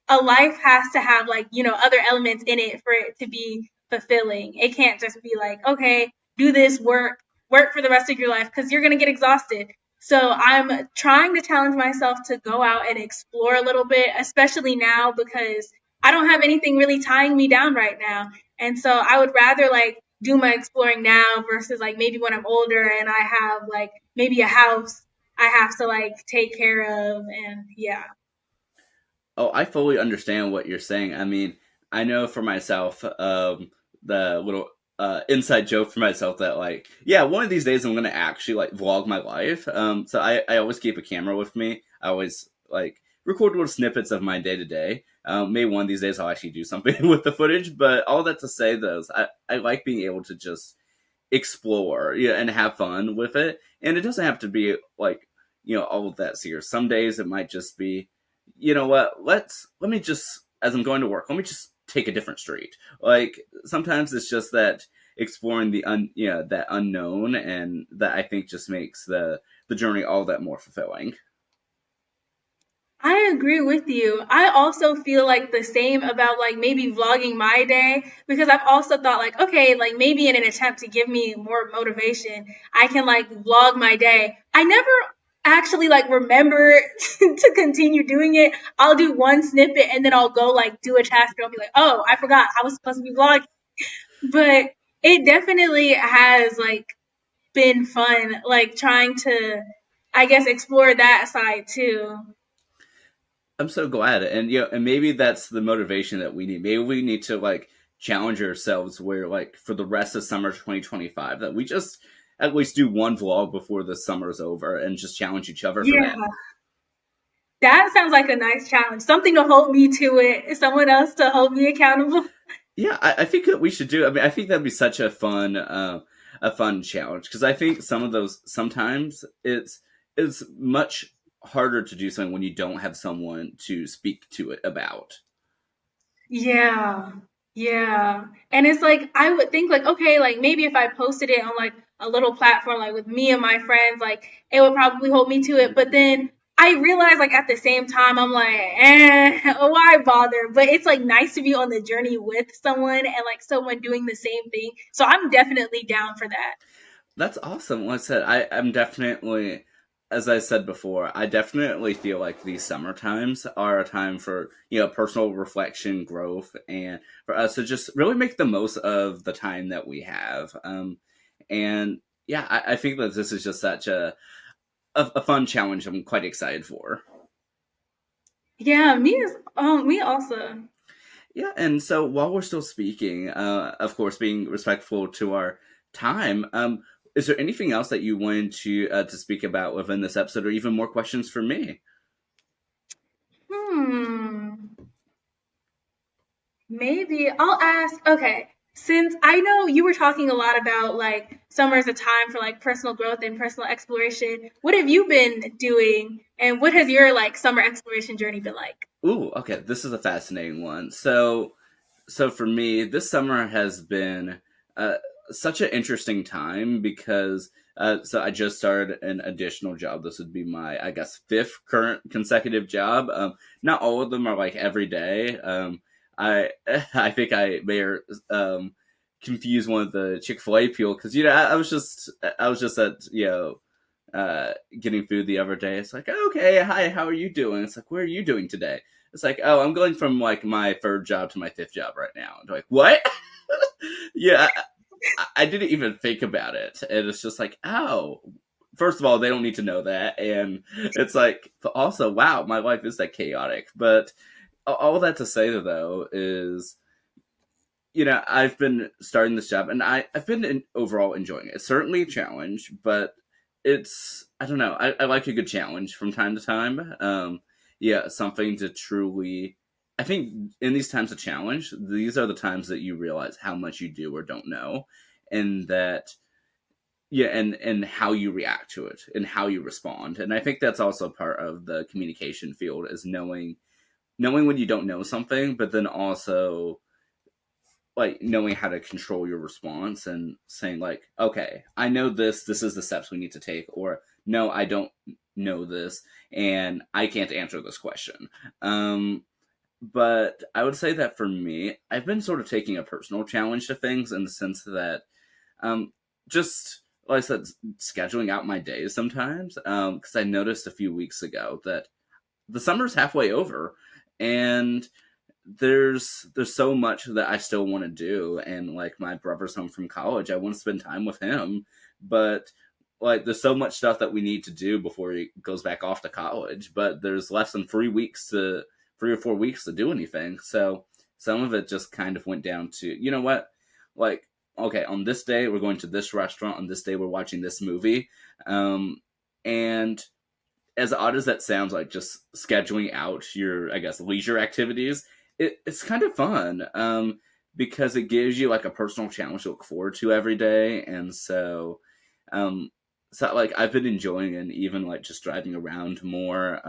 a life has to have like, other elements in it for it to be fulfilling. It can't just be like, okay, do this work for the rest of your life because you're going to get exhausted. So I'm trying to challenge myself to go out and explore a little bit, especially now because I don't have anything really tying me down right now. And so I would rather like do my exploring now versus like maybe when I'm older and I have like maybe a house I have to like take care of and yeah. Oh, I fully understand what you're saying. I mean, I know for myself, the little inside joke for myself that like, yeah, one of these days I'm gonna actually like vlog my life. So I always keep a camera with me. I always like record little snippets of my day to day. Maybe one of these days I'll actually do something with the footage. But all that to say, though, is I like being able to just explore, yeah, and have fun with it. And it doesn't have to be like, all of that serious. Some days it might just be, you know what, let me just as I'm going to work, let me just take a different street. Like sometimes it's just that exploring that unknown, and that I think just makes the journey all that more fulfilling. I agree with you. I also feel like the same about like maybe vlogging my day because I've also thought like, okay, like maybe in an attempt to give me more motivation, I can like vlog my day. I never actually like remember to continue doing it. I'll do one snippet and then I'll go like do a task and I'll be like, oh, I forgot I was supposed to be vlogging. But it definitely has like been fun, like trying to, I guess, explore that side too. I'm so glad, and and maybe that's the motivation that we need. Maybe we need to like challenge ourselves, where like for the rest of summer 2025, that we just at least do one vlog before the summer's over, and just challenge each other for Yeah. that. That sounds like a nice challenge. Something to hold me to it. Someone else to hold me accountable. Yeah, I think that we should do. I mean, I think that'd be such a fun challenge because I think some of those sometimes it's much harder to do something when you don't have someone to speak to it about. Yeah. Yeah. And it's like I would think like, okay, like maybe if I posted it on like a little platform like with me and my friends, like it would probably hold me to it. But then I realized like at the same time I'm like, why bother? But it's like nice to be on the journey with someone and like someone doing the same thing. So I'm definitely down for that. That's awesome. Like I said, I'm definitely, as I said before, I definitely feel like these summer times are a time for, personal reflection, growth, and for us to just really make the most of the time that we have. And yeah, I think that this is just such a fun challenge I'm quite excited for. Yeah, me also. Yeah, and so while we're still speaking, of course, being respectful to our time, is there anything else that you wanted to speak about within this episode, or even more questions for me? Hmm. Maybe I'll ask, okay, since I know you were talking a lot about like summer is a time for like personal growth and personal exploration, what have you been doing and what has your like summer exploration journey been like? Ooh, okay, this is a fascinating one. So for me, this summer has been uh, such an interesting time because so I just started an additional job. This would be my, I guess, fifth current consecutive job. Not all of them are like every day. I I think I may confuse one of the Chick-fil-A people because I was just at getting food the other day. It's like, okay, hi, how are you doing? It's like, where are you doing today? It's like, oh, I'm going from like my third job to my fifth job right now. And they're like, what? Yeah, I didn't even think about it, and it's just like, oh, first of all, they don't need to know that, and it's like, but also, wow, my life is that chaotic. But all that to say though is I've been starting this job and I've been overall enjoying it. It's certainly a challenge, but I don't know, I like a good challenge from time to time. Yeah, something to truly, I think in these times of challenge, these are the times that you realize how much you do or don't know, and that, yeah, and how you react to it and how you respond. And I think that's also part of the communication field is knowing when you don't know something, but then also like knowing how to control your response and saying like, okay, I know this is the steps we need to take, or no, I don't know this and I can't answer this question. But I would say that for me, I've been sort of taking a personal challenge to things in the sense that um just like I said, scheduling out my days sometimes, because I noticed a few weeks ago that the summer's halfway over, and there's so much that I still want to do, and like my brother's home from college, I want to spend time with him, but like there's so much stuff that we need to do before he goes back off to college, but there's less than 3 or 4 weeks to do anything. So some of it just kind of went down to, you know what, like, okay, on this day we're going to this restaurant, on this day we're watching this movie, and as odd as that sounds, like just scheduling out your, I guess, leisure activities, it's kind of fun, because it gives you like a personal challenge to look forward to every day. And um, so like I've been enjoying it, and even like just driving around more,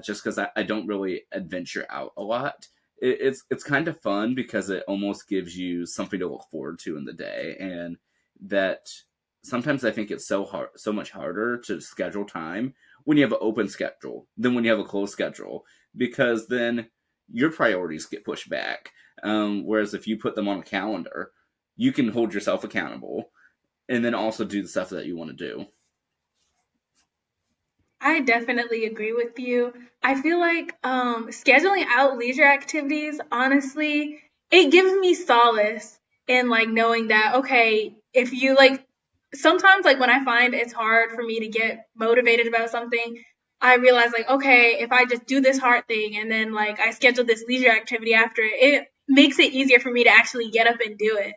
just because I don't really adventure out a lot. It's kind of fun because it almost gives you something to look forward to in the day, and that sometimes I think it's so much harder to schedule time when you have an open schedule than when you have a closed schedule, because then your priorities get pushed back. Whereas if you put them on a calendar, you can hold yourself accountable and then also do the stuff that you want to do. I definitely agree with you. I feel like scheduling out leisure activities, honestly, it gives me solace in like knowing that, okay, if you like, sometimes like when I find it's hard for me to get motivated about something, I realize like, okay, if I just do this hard thing and then like I schedule this leisure activity after it, it makes it easier for me to actually get up and do it.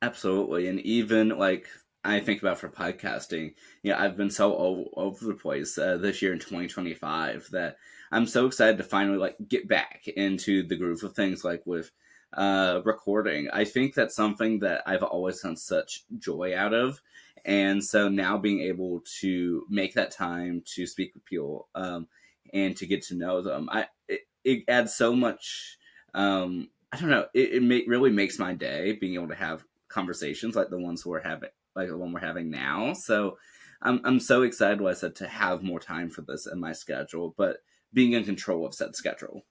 Absolutely. And even like I think about for podcasting, I've been so over the place this year in 2025 that I'm so excited to finally like get back into the groove of things like with recording. I think that's something that I've always found such joy out of. And so now being able to make that time to speak with people and to get to know them, it adds so much. I don't know. Really makes my day being able to have conversations like the ones we're having, like the one we're having now. So I'm so excited, like I said, to have more time for this in my schedule, but being in control of said schedule.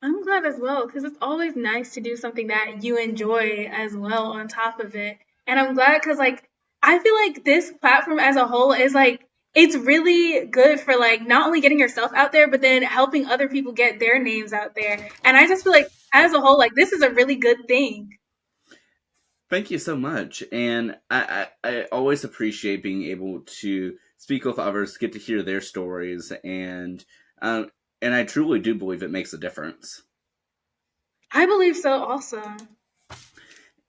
I'm glad as well because it's always nice to do something that you enjoy as well on top of it. And I'm glad because like I feel like this platform as a whole is like it's really good for like not only getting yourself out there but then helping other people get their names out there. And I just feel like as a whole like this is a really good thing. Thank you so much. And I always appreciate being able to speak with others, get to hear their stories, um, and I truly do believe it makes a difference. I believe so also.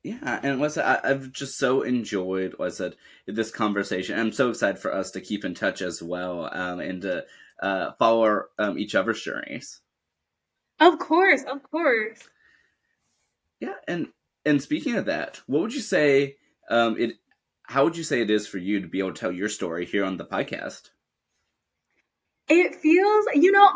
Yeah, and I've just so enjoyed, like I said, this conversation. I'm so excited for us to keep in touch as well, and to follow each other's journeys. Of course, of course. Yeah, and speaking of that, what would you say it? How would you say it is for you to be able to tell your story here on the podcast? It feels,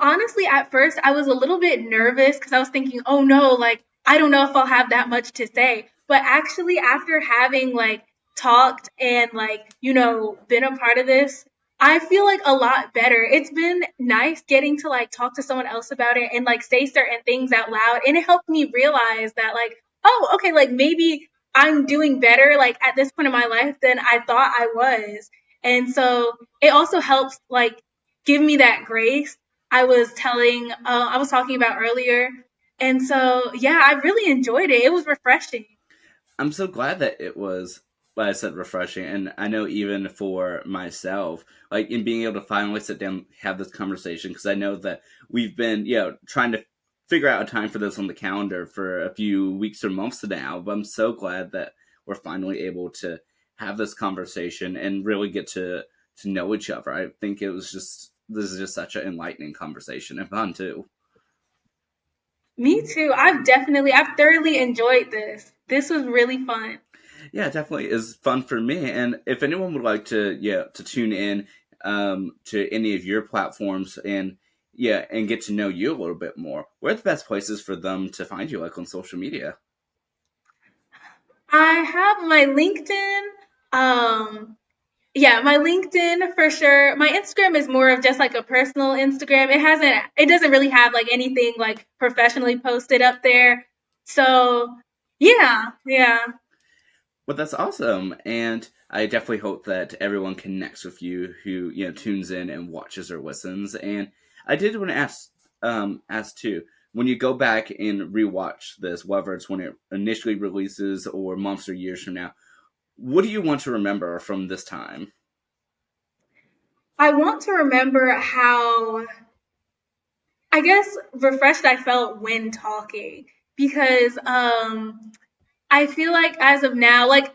honestly, at first I was a little bit nervous because I was thinking, oh no, like, I don't know if I'll have that much to say. But actually, after having like talked and like, been a part of this, I feel like a lot better. It's been nice getting to like talk to someone else about it and like say certain things out loud. And it helped me realize that, like, oh, okay, like maybe I'm doing better like at this point in my life than I thought I was. And so it also helps like give me that grace I was talking about earlier. And so, yeah, I really enjoyed it. It was refreshing. I'm so glad that it was, like I said, refreshing. And I know even for myself, like in being able to finally sit down, have this conversation, because I know that we've been, trying to figure out a time for this on the calendar for a few weeks or months now. But I'm so glad that we're finally able to have this conversation and really get to know each other. I think this is just such an enlightening conversation and fun too. Me too. I've thoroughly enjoyed this. This was really fun. Yeah, it definitely is fun for me. And if anyone would like to, to tune in to any of your platforms and get to know you a little bit more, where are the best places for them to find you, like on social media? I have my LinkedIn. Um, yeah, my LinkedIn for sure. My Instagram is more of just like a personal Instagram. It doesn't really have like anything like professionally posted up there. So, yeah, yeah. Well, that's awesome, and I definitely hope that everyone connects with you who tunes in and watches or listens. And I did want to ask too, when you go back and rewatch this, whether it's when it initially releases or months or years from now, what do you want to remember from this time? I want to remember how, I guess, refreshed I felt when talking because I feel like as of now, like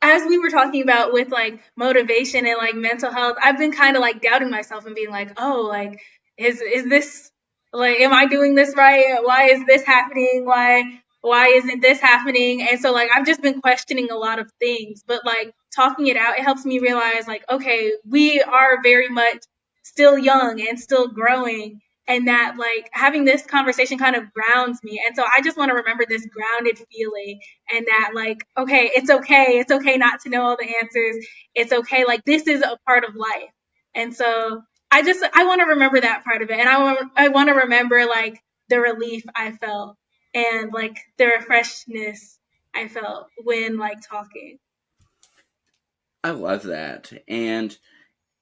as we were talking about with like motivation and like mental health, I've been kind of like doubting myself and being like, oh, like is this like am I doing this right? Why is this happening? Why isn't this happening? And so like I've just been questioning a lot of things, but like talking it out, it helps me realize like, okay, we are very much still young and still growing. And that like having this conversation kind of grounds me. And so I just want to remember this grounded feeling and that like okay, it's okay not to know all the answers, it's okay, like this is a part of life. And so I want to remember that part of it, and I want to remember like the relief I felt and like the refreshness I felt when like talking. I love that, and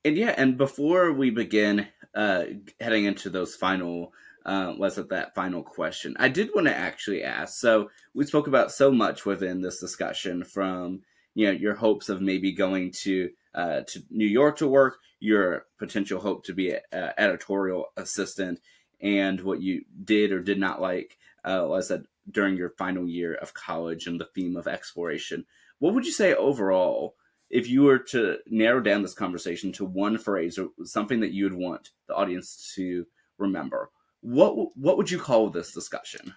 yeah, and before we begin heading into those final, let's at that final question, I did want to actually ask. So we spoke about so much within this discussion, from your hopes of maybe going to New York to work, your potential hope to be an editorial assistant, and what you did or did not like, like I said, during your final year of college and the theme of exploration, what would you say overall, if you were to narrow down this conversation to one phrase or something that you would want the audience to remember? What would you call this discussion?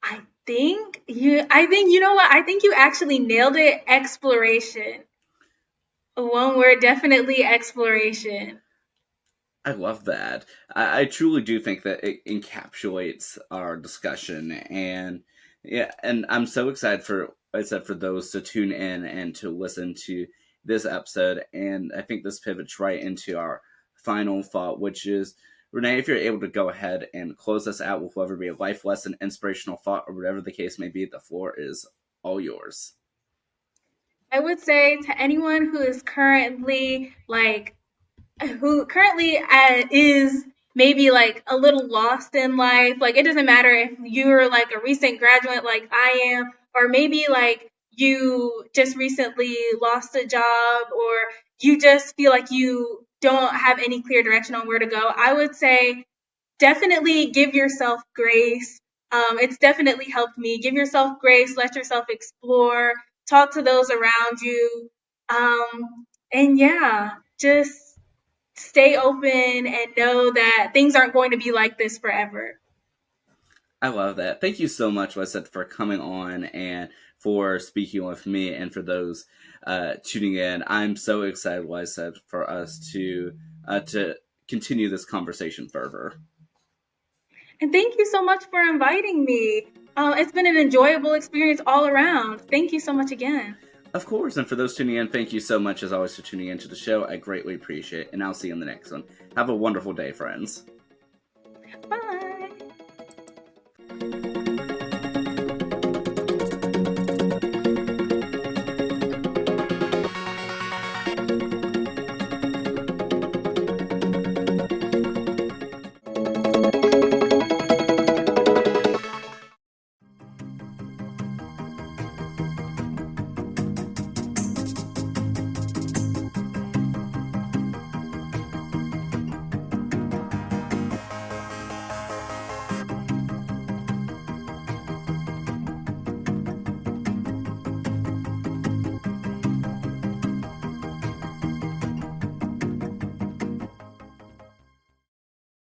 I think you know what? I think you actually nailed it. Exploration. One word, definitely exploration. I love that. I truly do think that it encapsulates our discussion, and yeah, and I'm so excited for, I said, for those to tune in and to listen to this episode. And I think this pivots right into our final thought, which is, Renee, if you're able to go ahead and close us out with whether it be a life lesson, inspirational thought, or whatever the case may be, the floor is all yours. I would say to anyone who currently is maybe like a little lost in life. Like it doesn't matter if you're like a recent graduate like I am, or maybe like you just recently lost a job, or you just feel like you don't have any clear direction on where to go. I would say definitely give yourself grace. It's definitely helped me. Give yourself grace, let yourself explore, talk to those around you. And yeah, just stay open and know that things aren't going to be like this forever. I love that. Thank you so much, Lisa, for coming on and for speaking with me and for those tuning in. I'm so excited, Lisa, for us to continue this conversation further. And thank you so much for inviting me. It's been an enjoyable experience all around. Thank you so much again. Of course, and for those tuning in, thank you so much as always for tuning into the show. I greatly appreciate it, and I'll see you in the next one. Have a wonderful day, friends. Bye.